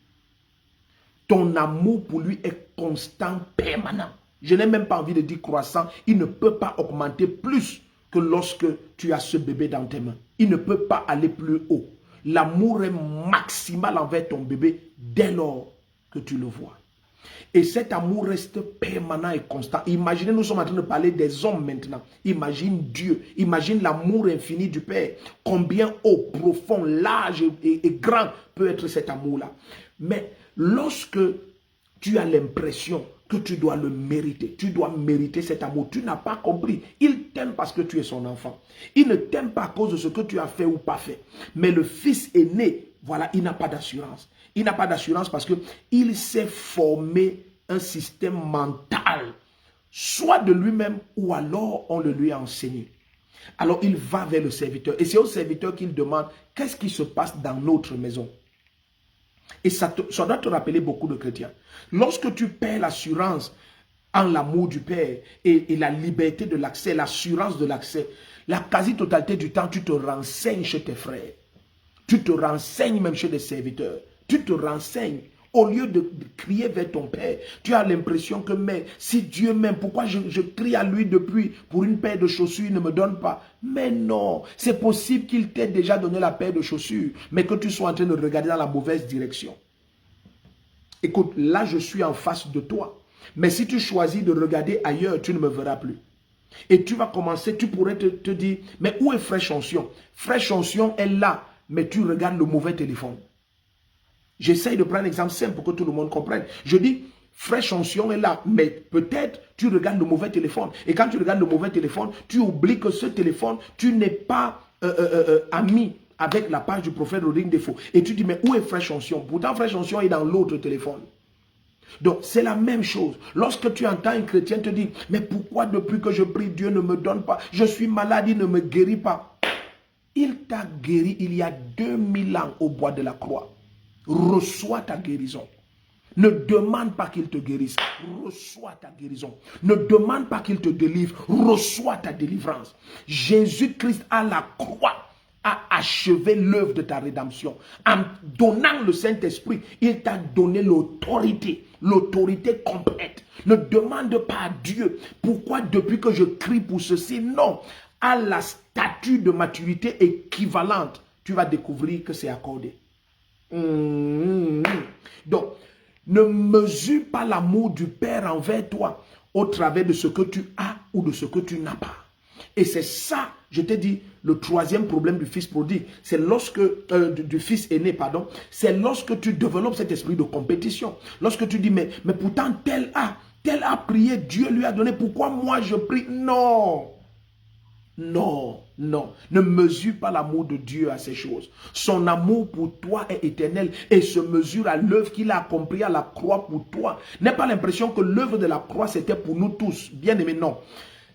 Ton amour pour lui est constant, permanent. Je n'ai même pas envie de dire croissant. Il ne peut pas augmenter plus que lorsque tu as ce bébé dans tes mains. Il ne peut pas aller plus haut. L'amour est maximal envers ton bébé dès lors que tu le vois. Et cet amour reste permanent et constant. Imaginez, nous sommes en train de parler des hommes maintenant. Imagine Dieu. Imagine l'amour infini du Père. Combien haut, profond, large et grand peut être cet amour-là. Mais lorsque tu as l'impression que tu dois le mériter, tu dois mériter cet amour, tu n'as pas compris. Il t'aime parce que tu es son enfant. Il ne t'aime pas à cause de ce que tu as fait ou pas fait. Mais le fils aîné, voilà, il n'a pas d'assurance. Il n'a pas d'assurance parce qu'il s'est formé un système mental, soit de lui-même ou alors on le lui a enseigné. Alors il va vers le serviteur et c'est au serviteur qu'il demande qu'est-ce qui se passe dans notre maison. Et ça doit te rappeler beaucoup de chrétiens. Lorsque tu perds l'assurance en l'amour du Père et la liberté de l'accès, l'assurance de l'accès, la quasi-totalité du temps, tu te renseignes chez tes frères. Tu te renseignes même chez des serviteurs. Tu te renseignes. Au lieu de crier vers ton Père, tu as l'impression que, mais si Dieu m'aime, pourquoi je crie à lui depuis pour une paire de chaussures, il ne me donne pas? Mais non, c'est possible qu'il t'ait déjà donné la paire de chaussures, mais que tu sois en train de regarder dans la mauvaise direction. Écoute, là je suis en face de toi, mais si tu choisis de regarder ailleurs, tu ne me verras plus. Et tu vas commencer, tu pourrais te dire, mais où est Frère Chanson? Frère Chanson est là, mais tu regardes le mauvais téléphone. J'essaye de prendre un exemple simple pour que tout le monde comprenne. Je dis, Frère Chanson est là, mais peut-être tu regardes le mauvais téléphone. Et quand tu regardes le mauvais téléphone, tu oublies que ce téléphone, tu n'es pas ami avec la page du prophète Rodrigue Défaut. Et tu dis, mais où est Frère Chanson? Pourtant, Frère Chanson est dans l'autre téléphone. Donc, c'est la même chose. Lorsque tu entends un chrétien te dire, mais pourquoi depuis que je prie, Dieu ne me donne pas? Je suis malade, il ne me guérit pas. Il t'a guéri il y a 2000 ans au bois de la croix. Reçois ta guérison. Ne demande pas qu'il te guérisse. Reçois ta guérison. Ne demande pas qu'il te délivre. Reçois ta délivrance. Jésus-Christ à la croix a achevé l'œuvre de ta rédemption. En donnant le Saint-Esprit, il t'a donné l'autorité. L'autorité complète. Ne demande pas à Dieu pourquoi depuis que je crie pour ceci. Non. À la statue de maturité équivalente, tu vas découvrir que c'est accordé. Donc, ne mesure pas l'amour du Père envers toi au travers de ce que tu as ou de ce que tu n'as pas. Et c'est ça, je t'ai dit, le troisième problème du fils prodigue, c'est lorsque, du fils aîné, pardon, c'est lorsque tu développes cet esprit de compétition. Lorsque tu dis, mais pourtant tel a prié, Dieu lui a donné, pourquoi moi je prie? Non. Non, non, ne mesure pas l'amour de Dieu à ces choses. Son amour pour toi est éternel et se mesure à l'œuvre qu'il a accomplie à la croix pour toi. N'aie pas l'impression que l'œuvre de la croix c'était pour nous tous. Bien aimé, non.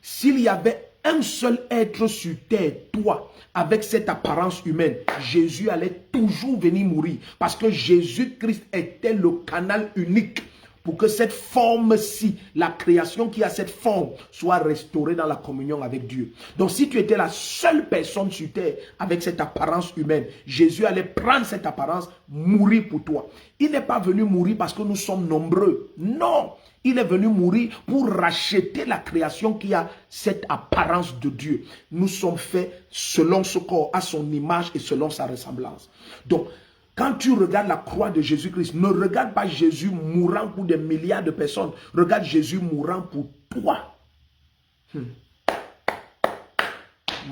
S'il y avait un seul être sur terre, toi, avec cette apparence humaine, Jésus allait toujours venir mourir. Parce que Jésus-Christ était le canal unique pour que cette forme-ci, la création qui a cette forme, soit restaurée dans la communion avec Dieu. Donc si tu étais la seule personne sur terre avec cette apparence humaine, Jésus allait prendre cette apparence, mourir pour toi. Il n'est pas venu mourir parce que nous sommes nombreux. Non, il est venu mourir pour racheter la création qui a cette apparence de Dieu. Nous sommes faits selon ce corps, à son image et selon sa ressemblance. Donc, quand tu regardes la croix de Jésus-Christ, ne regarde pas Jésus mourant pour des milliards de personnes. Regarde Jésus mourant pour toi.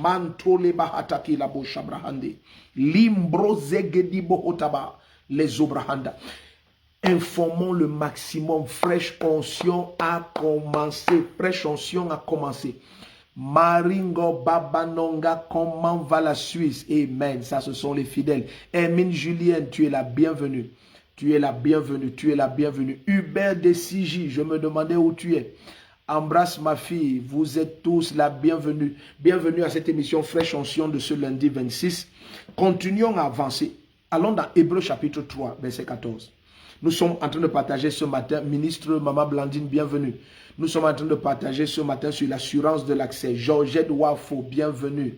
Mantole bahataki la bo shabrahande. Limbro zegedi bo otaba les obrahanda. Informons le maximum. Fraîche onction a commencé. Fraîche onction a commencé. Maringo Babanonga, comment va la Suisse? Amen. Ça, ce sont les fidèles. Hermine Julienne, tu es la bienvenue. Tu es la bienvenue. Tu es la bienvenue. Hubert de Sigi, je me demandais où tu es. Embrasse ma fille. Vous êtes tous la bienvenue. Bienvenue à cette émission Fraîche Onction de ce lundi 26. Continuons à avancer. Allons dans Hébreux chapitre 3, verset 14. Nous sommes en train de partager ce matin. Ministre Maman Blandine, bienvenue. Nous sommes en train de partager ce matin sur l'assurance de l'accès. Georgette Wafo, bienvenue.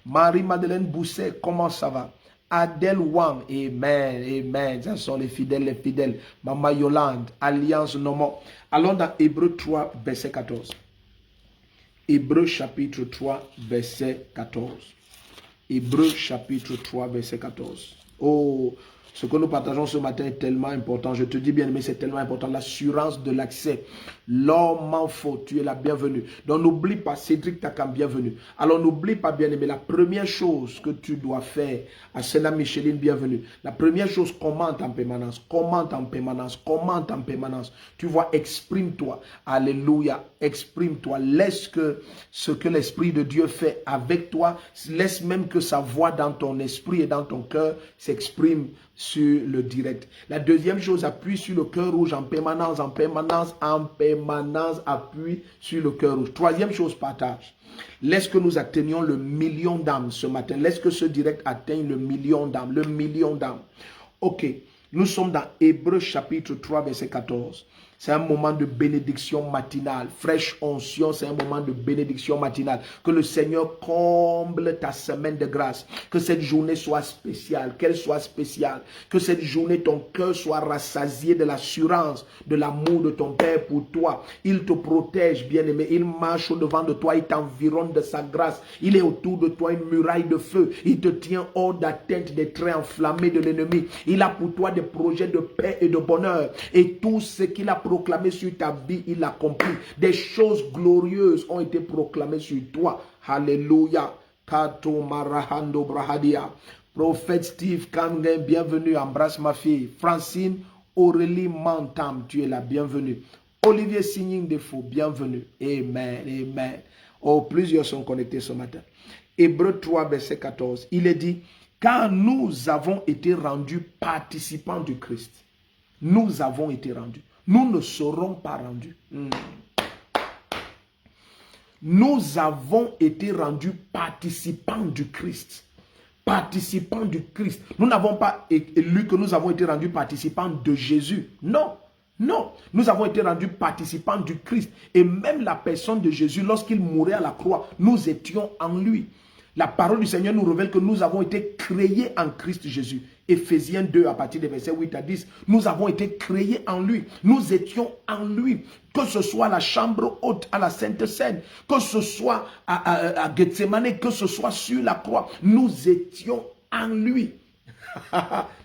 Marie-Madeleine Bousset, comment ça va? Adèle Wang, amen, amen. Ça sont les fidèles, les fidèles. Maman Yolande, Alliance Nomo. Allons dans Hébreux 3, verset 14. Hébreux chapitre 3, verset 14. Hébreux chapitre 3, verset 14. Oh, ce que nous partageons ce matin est tellement important. Je te dis bien aimé, c'est tellement important. L'assurance de l'accès. L'homme en faut, tu es la bienvenue. Donc n'oublie pas, Cédric Takam, bienvenue. Alors n'oublie pas bien aimé, la première chose que tu dois faire à Sénat Micheline, bienvenue. La première chose, commente en permanence, commente en permanence, commente en permanence. Tu vois, exprime-toi. Alléluia, exprime-toi. Laisse que ce que l'Esprit de Dieu fait avec toi, laisse même que sa voix dans ton esprit et dans ton cœur s'exprime sur le direct. La deuxième chose, appuie sur le cœur rouge en permanence, en permanence, en permanence, appuie sur le cœur rouge. Troisième chose, partage. Laisse que nous atteignions le 1 million d'âmes ce matin. Laisse que ce direct atteigne le 1 million d'âmes. Le 1 million d'âmes. Ok, nous sommes dans Hébreux chapitre 3, verset 14. C'est un moment de bénédiction matinale. Fraîche onction, c'est un moment de bénédiction matinale. Que le Seigneur comble ta semaine de grâce. Que cette journée soit spéciale, qu'elle soit spéciale. Que cette journée, ton cœur soit rassasié de l'assurance, de l'amour de ton Père pour toi. Il te protège, bien-aimé. Il marche au-devant de toi, il t'environne de sa grâce. Il est autour de toi une muraille de feu. Il te tient hors d'atteinte des traits enflammés de l'ennemi. Il a pour toi des projets de paix et de bonheur. Et tout ce qu'il a proclamé sur ta vie, il accomplit. Des choses glorieuses ont été proclamées sur toi. Alléluia. Kato Marahando Brahadia. Prophète Steve Kangen, bienvenue. Embrasse ma fille. Francine Aurélie Mantam, tu es la bienvenue. Olivier Signing Defo, bienvenue. Amen, amen. Oh, plusieurs sont connectés ce matin. Hébreux 3, verset 14. Il est dit, car nous avons été rendus participants du Christ. Nous avons été rendus. Nous ne serons pas rendus. Nous avons été rendus participants du Christ. Participants du Christ. Nous n'avons pas lu que nous avons été rendus participants de Jésus. Non. Non. Nous avons été rendus participants du Christ. Et même la personne de Jésus, lorsqu'il mourait à la croix, nous étions en lui. La parole du Seigneur nous révèle que nous avons été créés en Christ Jésus. Éphésiens 2, à partir des versets 8 à 10, nous avons été créés en lui. Nous étions en lui. Que ce soit à la chambre haute, à la Sainte Seine, que ce soit à Gethsemane, que ce soit sur la croix, nous étions en lui.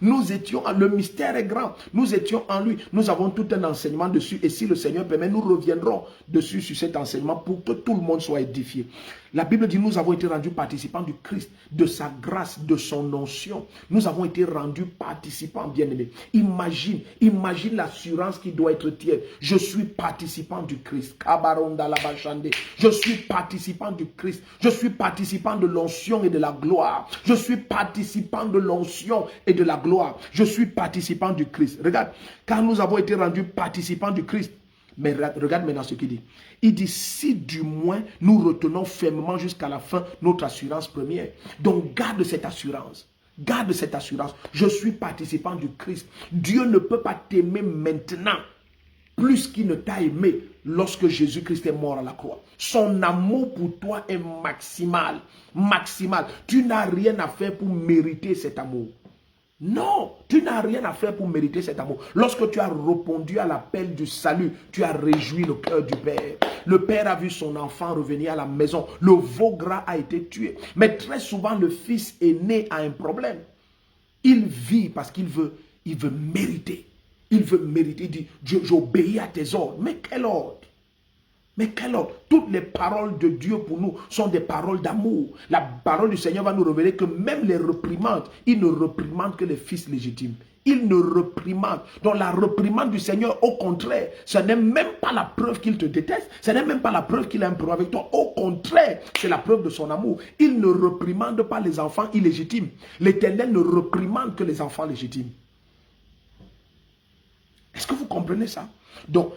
Nous étions, le mystère est grand, nous étions en lui, nous avons tout un enseignement dessus et si le Seigneur permet, nous reviendrons dessus sur cet enseignement pour que tout le monde soit édifié. La Bible dit nous avons été rendus participants du Christ, de sa grâce, de son onction. Nous avons été rendus participants, bien-aimés. Imagine l'assurance qui doit être tienne. Je suis participant du Christ. Je suis participant du Christ. Je suis participant de l'onction et de la gloire. Je suis participant de l'onction et de la gloire. Je suis participant du Christ. Regarde, car nous avons été rendus participants du Christ. Mais regarde maintenant ce qu'il dit. Il dit, si du moins nous retenons fermement jusqu'à la fin notre assurance première. Donc garde cette assurance. Garde cette assurance. Je suis participant du Christ. Dieu ne peut pas t'aimer maintenant plus qu'il ne t'a aimé lorsque Jésus-Christ est mort à la croix. Son amour pour toi est maximal. Maximal. Tu n'as rien à faire pour mériter cet amour. Non, tu n'as rien à faire pour mériter cet amour. Lorsque tu as répondu à l'appel du salut, tu as réjoui le cœur du Père. Le Père a vu son enfant revenir à la maison. Le veau gras a été tué. Mais très souvent, le fils aîné a un problème. Il vit parce qu'il veut mériter. Il veut mériter. Il dit, j'obéis à tes ordres. Mais quel ordre? Mais quel ordre? Toutes les paroles de Dieu pour nous sont des paroles d'amour. La parole du Seigneur va nous révéler que même les réprimandes, il ne réprimande que les fils légitimes. Il ne réprimande. Donc la réprimande du Seigneur, au contraire, ce n'est même pas la preuve qu'il te déteste. Ce n'est même pas la preuve qu'il a un problème avec toi. Au contraire, c'est la preuve de son amour. Il ne réprimande pas les enfants illégitimes. L'Éternel ne réprimande que les enfants légitimes. Est-ce que vous comprenez ça? Donc,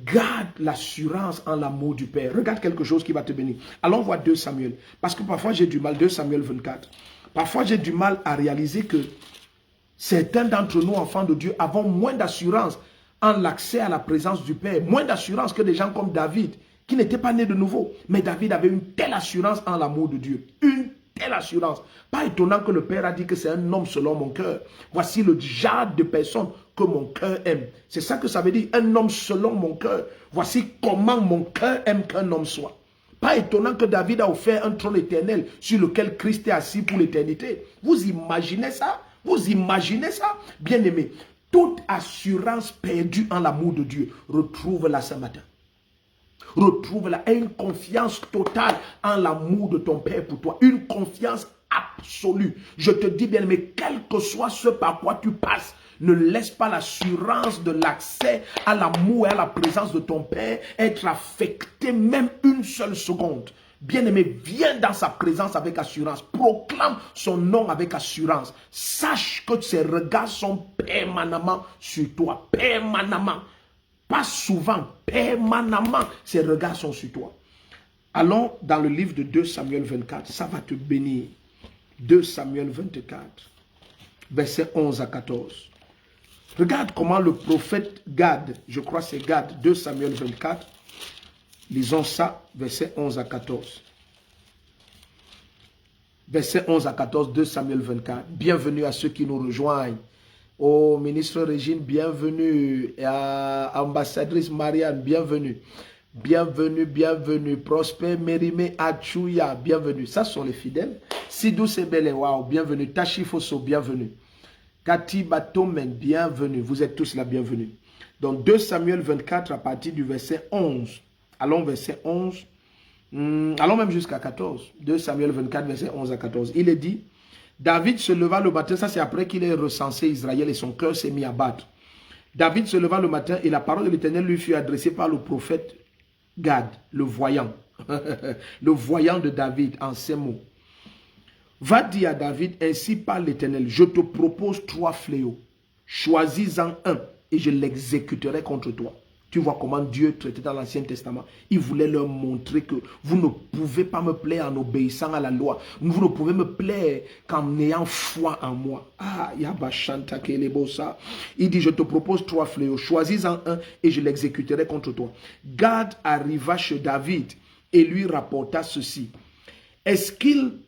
garde l'assurance en l'amour du Père. Regarde quelque chose qui va te bénir. Allons voir 2 Samuel. Parce que parfois j'ai du mal, 2 Samuel 24. Parfois j'ai du mal à réaliser que certains d'entre nous, enfants de Dieu, avons moins d'assurance en l'accès à la présence du Père. Moins d'assurance que des gens comme David, qui n'était pas né de nouveau. Mais David avait une telle assurance en l'amour de Dieu. Une telle assurance. Pas étonnant que le Père a dit que c'est un homme selon mon cœur. Voici le genre de personne que mon cœur aime. C'est ça que ça veut dire, un homme selon mon cœur. Voici comment mon cœur aime qu'un homme soit. Pas étonnant que David a offert un trône éternel sur lequel Christ est assis pour l'éternité. Vous imaginez ça? Vous imaginez ça? Bien-aimé, toute assurance perdue en l'amour de Dieu, retrouve-la ce matin. Retrouve-la, une confiance totale en l'amour de ton Père pour toi. Une confiance absolue. Je te dis bien, mais quel que soit ce par quoi tu passes, ne laisse pas l'assurance de l'accès à l'amour et à la présence de ton Père être affecté même une seule seconde. Bien-aimé, viens dans sa présence avec assurance. Proclame son nom avec assurance. Sache que ses regards sont permanemment sur toi. Permanemment. Pas souvent, permanemment, ses regards sont sur toi. Allons dans le livre de 2 Samuel 24. Ça va te bénir. 2 Samuel 24, versets 11 à 14. Regarde comment le prophète Gad, je crois que c'est Gad, 2 Samuel 24. Lisons ça, versets 11 à 14. Versets 11 à 14, 2 Samuel 24. Bienvenue à ceux qui nous rejoignent. Oh, ministre Régine, bienvenue. Ambassadrice Marianne, bienvenue. Bienvenue, bienvenue. Prosper Mérimé Achouya, bienvenue. Ça sont les fidèles. Sidou Sebele, wow, bienvenue. Tachi Fosso, bienvenue. Kati Batomen, bienvenue. Vous êtes tous la bienvenue. Donc 2 Samuel 24 à partir du verset 11. Allons verset 11. Allons même jusqu'à 14. 2 Samuel 24, verset 11 à 14. Il est dit, David se leva le matin, ça c'est après qu'il ait recensé Israël et son cœur s'est mis à battre. David se leva le matin et la parole de l'Éternel lui fut adressée par le prophète Gad, le voyant. Le voyant de David en ces mots. Va dire à David, ainsi parle l'Éternel, je te propose 3 fléaux. Choisis-en un et je l'exécuterai contre toi. Tu vois comment Dieu traitait dans l'Ancien Testament. Il voulait leur montrer que vous ne pouvez pas me plaire en obéissant à la loi. Vous ne pouvez me plaire qu'en ayant foi en moi. Ah, Yabashanta Kelebosa. Il dit, je te propose 3 fléaux. Choisis-en un et je l'exécuterai contre toi. Gad arriva chez David et lui rapporta ceci. Est-ce qu'il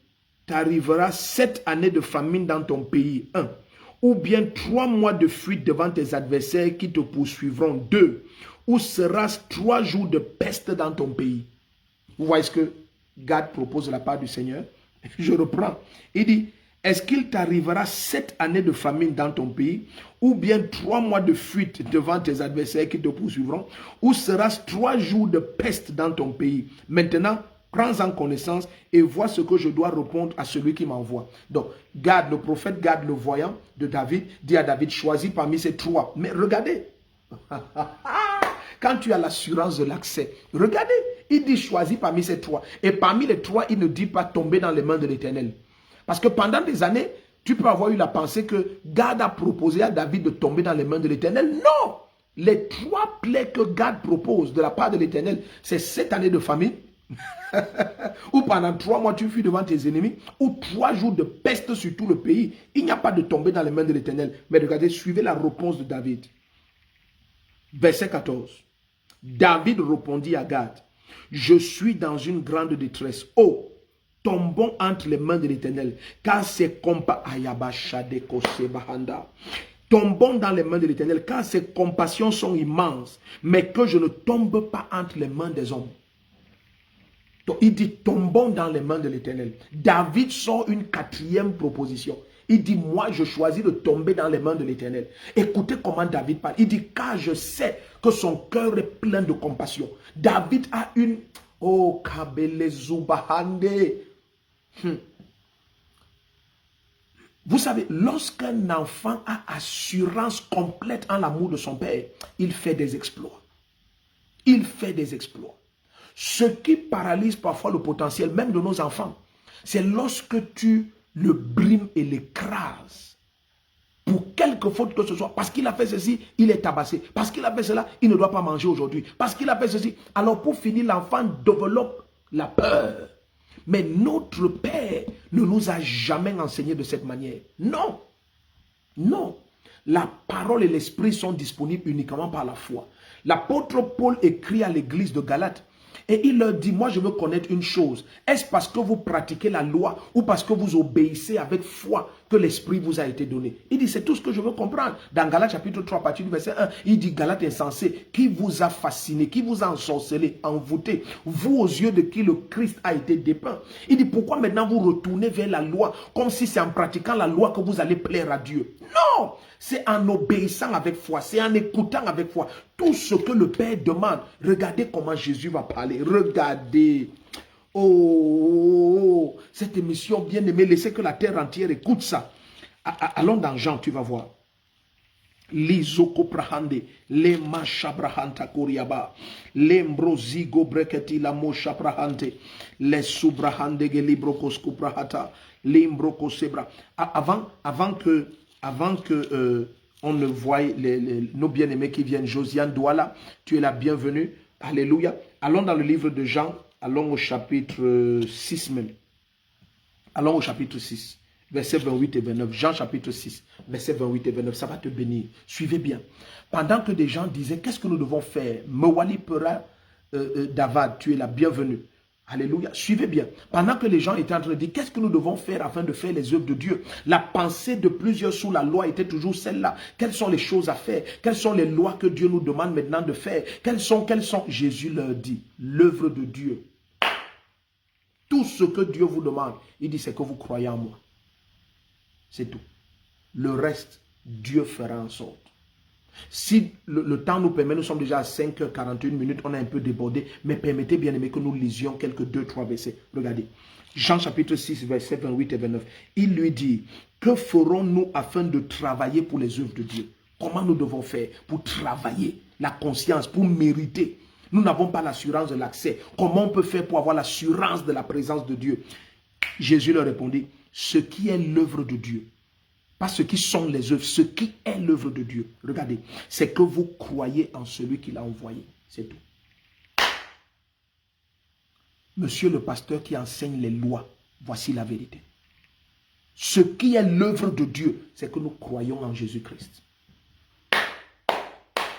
t'arrivera 7 années de famine dans ton pays? 1. Ou bien 3 mois de fuite devant tes adversaires qui te poursuivront? 2. Ou sera-ce 3 jours de peste dans ton pays? Vous voyez ce que Gad propose de la part du Seigneur? Je reprends. Il dit, est-ce qu'il t'arrivera 7 années de famine dans ton pays? Ou bien 3 mois de fuite devant tes adversaires qui te poursuivront? Ou sera-ce 3 jours de peste dans ton pays? Maintenant, prends-en connaissance et vois ce que je dois répondre à celui qui m'envoie. Donc, Gad, le prophète Gad, le voyant de David, dit à David, choisis parmi ces 3. Mais regardez, quand tu as l'assurance de l'accès, regardez, il dit choisis parmi ces 3. Et parmi les 3, il ne dit pas tomber dans les mains de l'Éternel. Parce que pendant des années, tu peux avoir eu la pensée que Gad a proposé à David de tomber dans les mains de l'Éternel. Non! Les 3 plaies que Gad propose de la part de l'Éternel, c'est 7 années de famine, ou pendant 3 mois tu fuis devant tes ennemis, ou 3 jours de peste sur tout le pays. Il n'y a pas de tomber dans les mains de l'Éternel. Mais regardez, suivez la réponse de David. Verset 14. David répondit à Gad, je suis dans une grande détresse. Oh, tombons entre les mains de l'Éternel, car ses tombons dans les mains de l'Éternel, car ses compassions sont immenses, mais que je ne tombe pas entre les mains des hommes. Donc, il dit, tombons dans les mains de l'Éternel. David sort une 4e proposition. Il dit, moi, je choisis de tomber dans les mains de l'Éternel. Écoutez comment David parle. Il dit, car je sais que son cœur est plein de compassion. David a une... Oh, Kabele Zubahande. Vous savez, lorsqu'un enfant a assurance complète en l'amour de son père, il fait des exploits. Il fait des exploits. Ce qui paralyse parfois le potentiel même de nos enfants, c'est lorsque tu le brimes et l'écrases. Pour quelque faute que ce soit, parce qu'il a fait ceci, il est tabassé. Parce qu'il a fait cela, il ne doit pas manger aujourd'hui. Parce qu'il a fait ceci. Alors pour finir, l'enfant développe la peur. Mais notre Père ne nous a jamais enseigné de cette manière. Non. Non. La parole et l'esprit sont disponibles uniquement par la foi. L'apôtre Paul écrit à l'église de Galate. Et il leur dit, moi je veux connaître une chose. Est-ce parce que vous pratiquez la loi ou parce que vous obéissez avec foi que l'Esprit vous a été donné? Il dit, c'est tout ce que je veux comprendre. Dans Galates chapitre 3, à partir du verset 1, il dit, Galates insensé, qui vous a fasciné, qui vous a ensorcelé, envoûté, vous aux yeux de qui le Christ a été dépeint. Il dit, pourquoi maintenant vous retournez vers la loi comme si c'est en pratiquant la loi que vous allez plaire à Dieu? Non! C'est en obéissant avec foi, c'est en écoutant avec foi. Tout ce que le Père demande, regardez comment Jésus va parler. Regardez. Oh, cette émission bien aimée, laissez que la terre entière écoute ça. Allons dans Jean, tu vas voir. Lizoko prahande, le machabrahanta koriaba, le mbrozigo breketi la mosha prahante, le subrahande gelibrokosku prahata, le mbrokosebra. Avant que on ne voie nos bien-aimés qui viennent, Josiane Douala, tu es la bienvenue. Alléluia. Allons dans le livre de Jean, allons au chapitre 6 même. Allons au chapitre 6, versets 28 et 29. Jean chapitre 6, versets 28 et 29. Ça va te bénir. Suivez bien. Pendant que des gens disaient, qu'est-ce que nous devons faire? Mewali Pera Davad, tu es la bienvenue. Alléluia. Suivez bien. Pendant que les gens étaient en train de dire, qu'est-ce que nous devons faire afin de faire les œuvres de Dieu? La pensée de plusieurs sous la loi était toujours celle-là. Quelles sont les choses à faire? Quelles sont les lois que Dieu nous demande maintenant de faire? Quelles sont? Jésus leur dit, l'œuvre de Dieu. Tout ce que Dieu vous demande, il dit, c'est que vous croyez en moi. C'est tout. Le reste, Dieu fera en sorte. Si le temps nous permet, nous sommes déjà à 5h41 minutes, on a un peu débordé, mais permettez bien aimé que nous lisions quelques 2-3 versets. Regardez, Jean chapitre 6, versets 28 et 29. Il lui dit, que ferons-nous afin de travailler pour les œuvres de Dieu? Comment nous devons faire pour travailler la conscience, pour mériter? Nous n'avons pas l'assurance de l'accès. Comment on peut faire pour avoir l'assurance de la présence de Dieu? Jésus leur répondit, ce qui est l'œuvre de Dieu, pas ce qui sont les œuvres, ce qui est l'œuvre de Dieu. Regardez, c'est que vous croyez en celui qui l'a envoyé. C'est tout. Monsieur le pasteur qui enseigne les lois, voici la vérité. Ce qui est l'œuvre de Dieu, c'est que nous croyons en Jésus-Christ.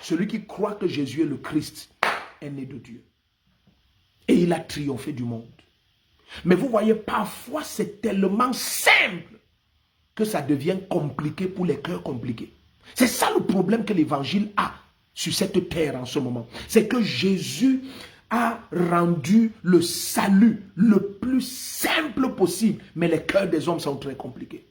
Celui qui croit que Jésus est le Christ est né de Dieu. Et il a triomphé du monde. Mais vous voyez, parfois c'est tellement simple que ça devient compliqué pour les cœurs compliqués. C'est ça le problème que l'évangile a sur cette terre en ce moment. C'est que Jésus a rendu le salut le plus simple possible, mais les cœurs des hommes sont très compliqués.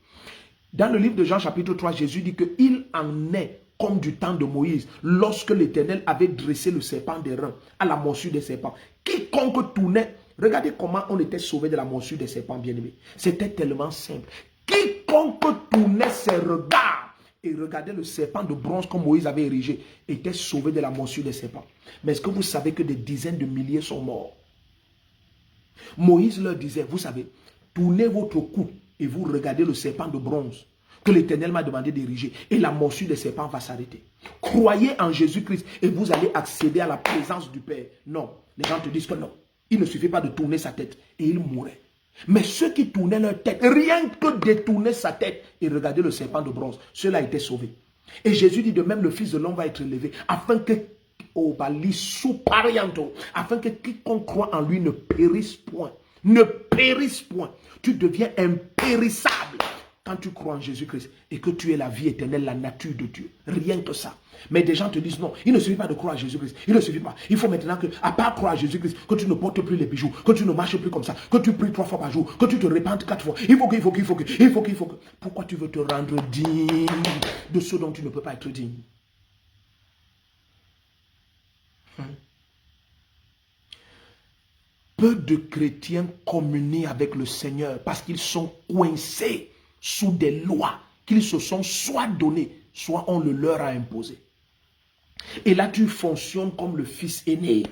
Dans le livre de Jean chapitre 3, Jésus dit qu'il en est comme du temps de Moïse, lorsque l'Éternel avait dressé le serpent des reins à la morsure des serpents. Quiconque tournait, regardez comment on était sauvé de la morsure des serpents, bien-aimés. C'était tellement simple. Quiconque tournait ses regards et regardait le serpent de bronze que Moïse avait érigé, était sauvé de la morsure des serpents. Mais est-ce que vous savez que des dizaines de milliers sont morts? Moïse leur disait, vous savez, tournez votre cou et vous regardez le serpent de bronze que l'Éternel m'a demandé d'ériger, et la morsure des serpents va s'arrêter. Croyez en Jésus-Christ et vous allez accéder à la présence du Père. Non, les gens te disent que non. Il ne suffit pas de tourner sa tête et il mourrait. Mais ceux qui tournaient leur tête, rien que détourner sa tête et regarder le serpent de bronze, ceux-là étaient sauvés. Et Jésus dit de même, le Fils de l'homme va être élevé afin que afin que quiconque croit en lui ne périsse point. Ne périsse point. Tu deviens impérissable quand tu crois en Jésus-Christ et que tu es la vie éternelle, la nature de Dieu. Rien que ça. Mais des gens te disent non, il ne suffit pas de croire à Jésus-Christ. Il ne suffit pas. Il faut maintenant que, à part croire à Jésus-Christ, que tu ne portes plus les bijoux, que tu ne marches plus comme ça, que tu pries 3 fois par jour, que tu te répandes 4 fois. Il faut que. Pourquoi tu veux te rendre digne de ce dont tu ne peux pas être digne? Peu de chrétiens communient avec le Seigneur parce qu'ils sont coincés sous des lois qu'ils se sont soit données, soit on le leur a imposé. Et là, tu fonctionnes comme le fils aîné.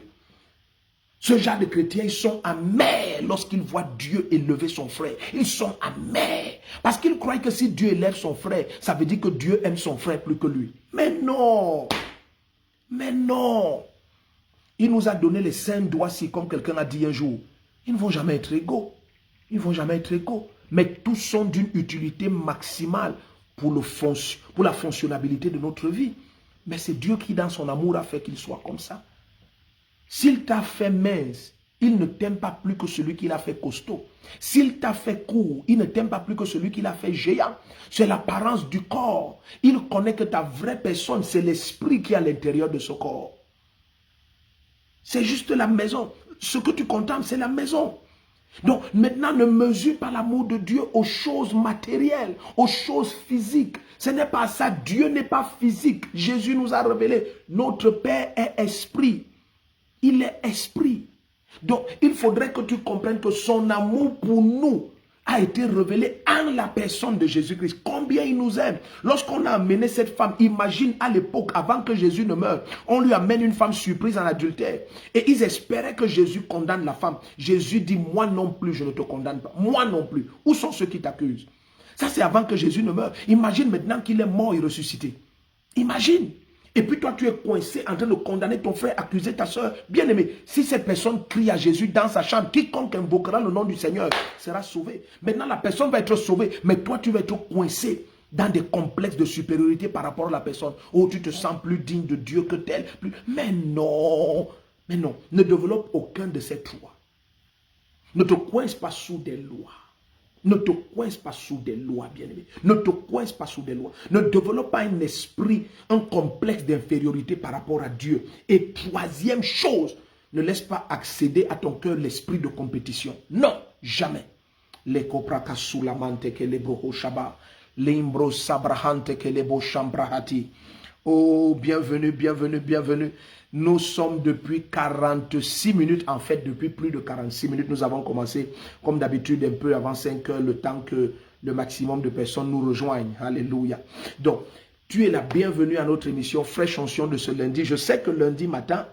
Ce genre de chrétiens, ils sont amers lorsqu'ils voient Dieu élever son frère. Ils sont amers. Parce qu'ils croient que si Dieu élève son frère, ça veut dire que Dieu aime son frère plus que lui. Mais non. Mais non. Il nous a donné les 5 doigts, si comme quelqu'un a dit un jour. Ils ne vont jamais être égaux. Ils ne vont jamais être égaux. Mais tous sont d'une utilité maximale pour la fonctionnalité de notre vie. Mais c'est Dieu qui, dans son amour, a fait qu'il soit comme ça. S'il t'a fait mince il ne t'aime pas plus que celui qui l'a fait costaud. S'il t'a fait court, il ne t'aime pas plus que celui qui l'a fait géant. C'est l'apparence du corps. Il connaît que ta vraie personne, c'est l'esprit qui est à l'intérieur de ce corps. C'est juste la maison. Ce que tu contemples, c'est la maison. Donc maintenant, ne mesure pas l'amour de Dieu aux choses matérielles, aux choses physiques. Ce n'est pas ça. Dieu n'est pas physique. Jésus nous a révélé, notre Père est esprit. Il est esprit. Donc, il faudrait que tu comprennes que son amour pour nous a été révélé en la personne de Jésus-Christ. Combien il nous aime. Lorsqu'on a amené cette femme, imagine à l'époque, avant que Jésus ne meure, on lui amène une femme surprise en adultère. Et ils espéraient que Jésus condamne la femme. Jésus dit, moi non plus, je ne te condamne pas. Moi non plus. Où sont ceux qui t'accusent? Ça, c'est avant que Jésus ne meure. Imagine maintenant qu'il est mort et ressuscité. Imagine. Et puis toi, tu es coincé en train de condamner ton frère, accuser ta soeur. Bien aimé, si cette personne crie à Jésus dans sa chambre, quiconque invoquera le nom du Seigneur sera sauvé. Maintenant, la personne va être sauvée, mais toi, tu vas être coincé dans des complexes de supériorité par rapport à la personne. Oh, tu te sens plus digne de Dieu que tel. Mais non, ne développe aucun de ces choix. Ne te coince pas sous des lois. Ne te coince pas sous des lois, bien-aimé. Ne te coince pas sous des lois. Ne développe pas un esprit, un complexe d'infériorité par rapport à Dieu. Et troisième chose, ne laisse pas accéder à ton cœur l'esprit de compétition. Non, jamais. Les copraka sulamante que les broho shaba, l'imbro sabrahante que les bo chambrahati. Oh, bienvenue, bienvenue, bienvenue. Nous sommes depuis 46 minutes, en fait depuis plus de 46 minutes, nous avons commencé comme d'habitude un peu avant 5 heures, le temps que le maximum de personnes nous rejoignent. Alléluia. Donc, tu es la bienvenue à notre émission Fraîche Onction de ce lundi. Je sais que lundi matin,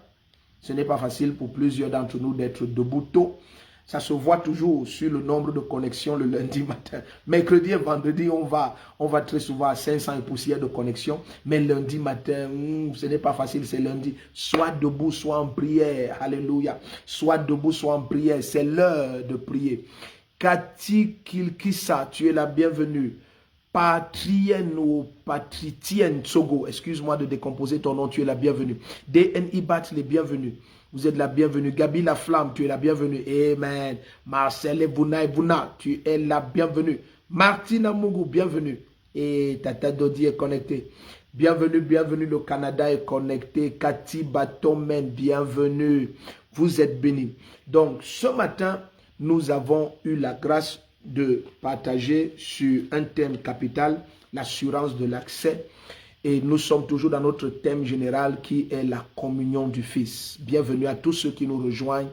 ce n'est pas facile pour plusieurs d'entre nous d'être debout tôt. Ça se voit toujours sur le nombre de connexions le lundi matin. Mercredi et vendredi, on va très souvent à 500 et poussières de connexions. Mais lundi matin, ce n'est pas facile, c'est lundi. Soit debout, soit en prière. Alléluia. Soit debout, soit en prière. C'est l'heure de prier. Cathy Kilkissa, tu es la bienvenue. Patrienne ou Patritienne Tsogo, excuse-moi de décomposer ton nom, tu es la bienvenue. DNI Bat, les bienvenus. Vous êtes la bienvenue. Gabi La Flamme, tu es la bienvenue. Amen. Marcel Bouna, tu es la bienvenue. Martine Amougou, bienvenue. Et Tata Dodi est connectée. Bienvenue, bienvenue. Le Canada est connecté. Cathy Batomen, bienvenue. Vous êtes bénis. Donc, ce matin, nous avons eu la grâce de partager sur un thème capital, l'assurance de l'accès. Et nous sommes toujours dans notre thème général qui est la communion du Fils. Bienvenue à tous ceux qui nous rejoignent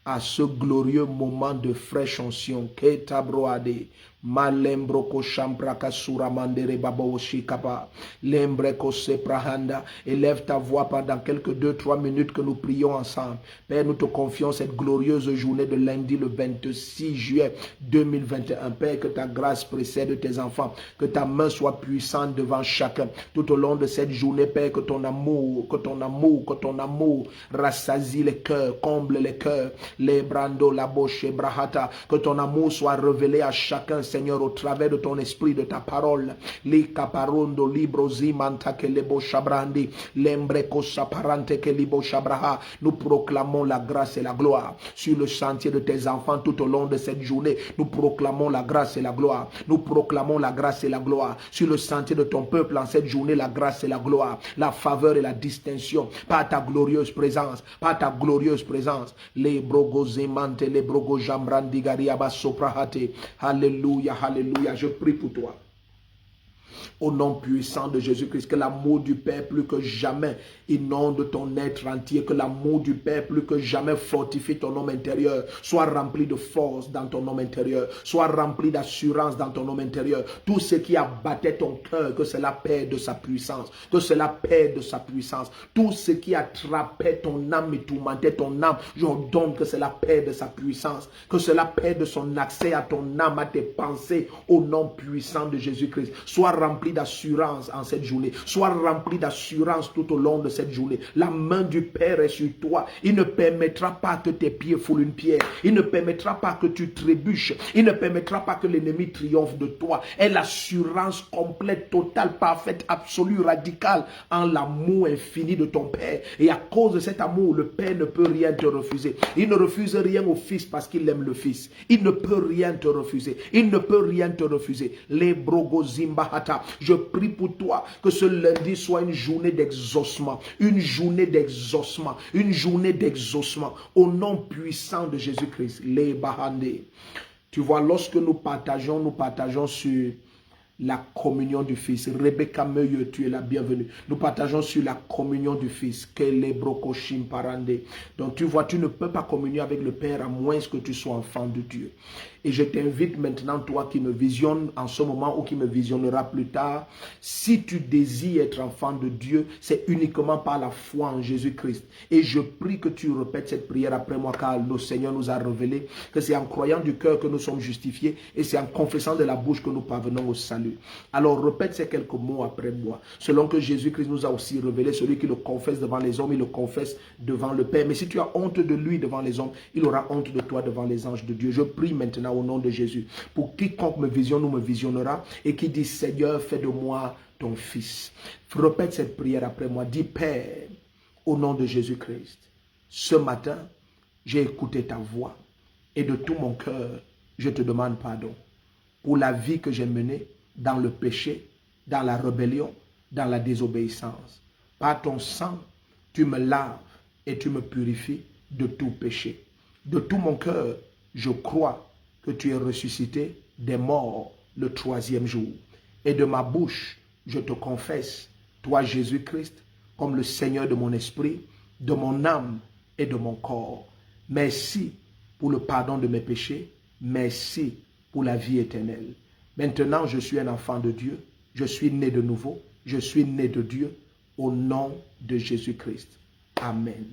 à ce glorieux moment de fraîche onction. Ketabroade, malembroko chambraka suramandere babo shikapa, lembreko seprahanda. Élève ta voix pendant quelques 2-3 minutes que nous prions ensemble. Père, nous te confions cette glorieuse journée de lundi le 26 juillet 2021. Père, que ta grâce précède tes enfants, que ta main soit puissante devant chacun. Tout au long de cette journée, Père, que ton amour rassasie les cœurs, comble les cœurs. Les brando, la boche, brahata, que ton amour soit révélé à chacun, Seigneur, au travers de ton esprit, de ta parole. Les caparondo, libro zimanta que les bochabrandi, l'embreco saparante que les bochabraha. Nous proclamons la grâce et la gloire sur le sentier de tes enfants tout au long de cette journée. Nous proclamons la grâce et la gloire. Nous proclamons la grâce et la gloire sur le sentier de ton peuple en cette journée. La grâce et la gloire, la faveur et la distinction par ta glorieuse présence, par ta glorieuse présence. Les brogozemante, les brogojambrandigariaba soprahate. Alléluia, alléluia. Je prie pour toi. Au nom puissant de Jésus-Christ, que l'amour du Père plus que jamais inonde ton être entier, que l'amour du Père plus que jamais fortifie ton homme intérieur, soit rempli de force dans ton homme intérieur, soit rempli d'assurance dans ton homme intérieur. Tout ce qui abattait ton cœur, que cela perde de sa puissance, que cela perde de sa puissance. Tout ce qui attrapait ton âme et tourmentait ton âme, j'ordonne que cela perde de sa puissance, que cela perde de son accès à ton âme, à tes pensées, au nom puissant de Jésus-Christ. Soit rempli d'assurance en cette journée. Sois rempli d'assurance tout au long de cette journée. La main du Père est sur toi. Il ne permettra pas que tes pieds foulent une pierre. Il ne permettra pas que tu trébuches. Il ne permettra pas que l'ennemi triomphe de toi. Et l'assurance complète, totale, parfaite, absolue, radicale en l'amour infini de ton Père. Et à cause de cet amour, le Père ne peut rien te refuser. Il ne refuse rien au Fils parce qu'il aime le Fils. Il ne peut rien te refuser. Il ne peut rien te refuser. Les brogozimbahata. Je prie pour toi que ce lundi soit une journée d'exaucement. Une journée d'exaucement. Une journée d'exaucement. Au nom puissant de Jésus-Christ. Les bahande. Tu vois, lorsque nous partageons sur la communion du Fils. Rebecca Meuille, tu es la bienvenue. Nous partageons sur la communion du Fils. Donc tu vois, tu ne peux pas communier avec le Père à moins que tu sois enfant de Dieu. Et je t'invite maintenant, toi qui me visionnes en ce moment ou qui me visionnera plus tard, si tu désires être enfant de Dieu, c'est uniquement par la foi en Jésus-Christ. Et je prie que tu répètes cette prière après moi, car le Seigneur nous a révélé que c'est en croyant du cœur que nous sommes justifiés et c'est en confessant de la bouche que nous parvenons au salut. Alors répète ces quelques mots après moi. Selon que Jésus-Christ nous a aussi révélé, celui qui le confesse devant les hommes, il le confesse devant le Père. Mais si tu as honte de lui devant les hommes, il aura honte de toi devant les anges de Dieu. Je prie maintenant au nom de Jésus pour quiconque me visionne ou me visionnera et qui dit Seigneur, fais de moi ton fils. Répète cette prière après moi. Dis Père, au nom de Jésus-Christ, ce matin, j'ai écouté ta voix et de tout mon cœur, je te demande pardon pour la vie que j'ai menée dans le péché, dans la rébellion, dans la désobéissance. Par ton sang, tu me laves et tu me purifies de tout péché. De tout mon cœur, je crois que tu es ressuscité des morts le 3e jour. Et de ma bouche, je te confesse, toi Jésus-Christ, comme le Seigneur de mon esprit, de mon âme et de mon corps. Merci pour le pardon de mes péchés. Merci pour la vie éternelle. Maintenant, je suis un enfant de Dieu. Je suis né de nouveau. Je suis né de Dieu au nom de Jésus-Christ. Amen.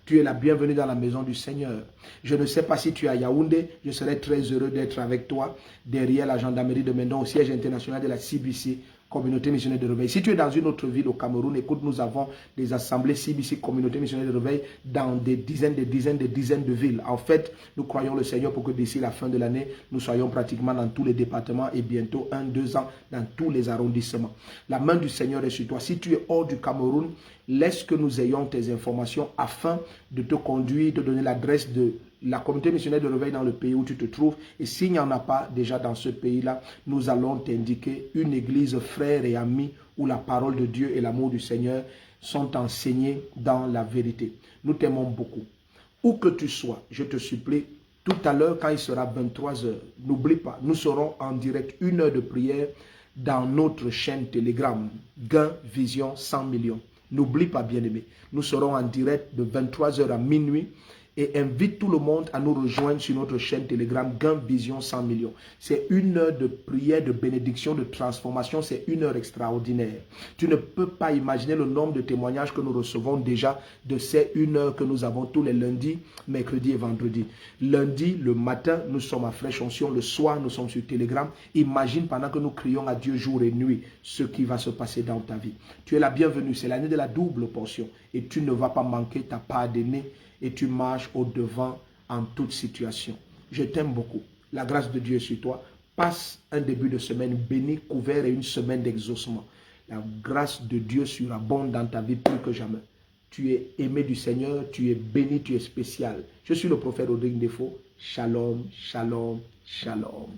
Tu es la bienvenue dans la maison du Seigneur. Je ne sais pas si tu es à Yaoundé. Je serai très heureux d'être avec toi derrière la gendarmerie de Mendon au siège international de la CBC, Communauté missionnaire de réveil. Si tu es dans une autre ville au Cameroun, écoute, nous avons des assemblées CBC, Communauté missionnaire de réveil, dans des dizaines de villes. En fait, nous croyons le Seigneur pour que d'ici la fin de l'année, nous soyons pratiquement dans tous les départements et bientôt 1-2 ans dans tous les arrondissements. La main du Seigneur est sur toi. Si tu es hors du Cameroun, laisse que nous ayons tes informations afin de te conduire, de donner l'adresse de la communauté missionnaire de réveil dans le pays où tu te trouves. Et s'il n'y en a pas déjà dans ce pays-là, nous allons t'indiquer une église frère et amie où la parole de Dieu et l'amour du Seigneur sont enseignés dans la vérité. Nous t'aimons beaucoup. Où que tu sois, je te supplie, tout à l'heure quand il sera 23 h, n'oublie pas, nous serons en direct 1 heure de prière dans notre chaîne Telegram, Gain Vision 100 millions. N'oublie pas, bien-aimé, nous serons en direct de 23 h à minuit et invite tout le monde à nous rejoindre sur notre chaîne Telegram Gain Vision 100 millions. C'est 1 heure de prière, de bénédiction, de transformation. C'est 1 heure extraordinaire. Tu ne peux pas imaginer le nombre de témoignages que nous recevons déjà de ces 1 heure que nous avons tous les lundis, mercredis et vendredis. Lundi, le matin, nous sommes à Fraîche Onction. Le soir, nous sommes sur Telegram. Imagine pendant que nous crions à Dieu jour et nuit ce qui va se passer dans ta vie. Tu es la bienvenue. C'est l'année de la double portion. Et tu ne vas pas manquer ta part d'aîné. Et tu marches au-devant en toute situation. Je t'aime beaucoup. La grâce de Dieu est sur toi. Passe un début de semaine béni, couvert et une semaine d'exaucement. La grâce de Dieu surabonde dans ta vie plus que jamais. Tu es aimé du Seigneur, tu es béni, tu es spécial. Je suis le prophète Rodrigue Ndefo. Shalom, shalom, shalom.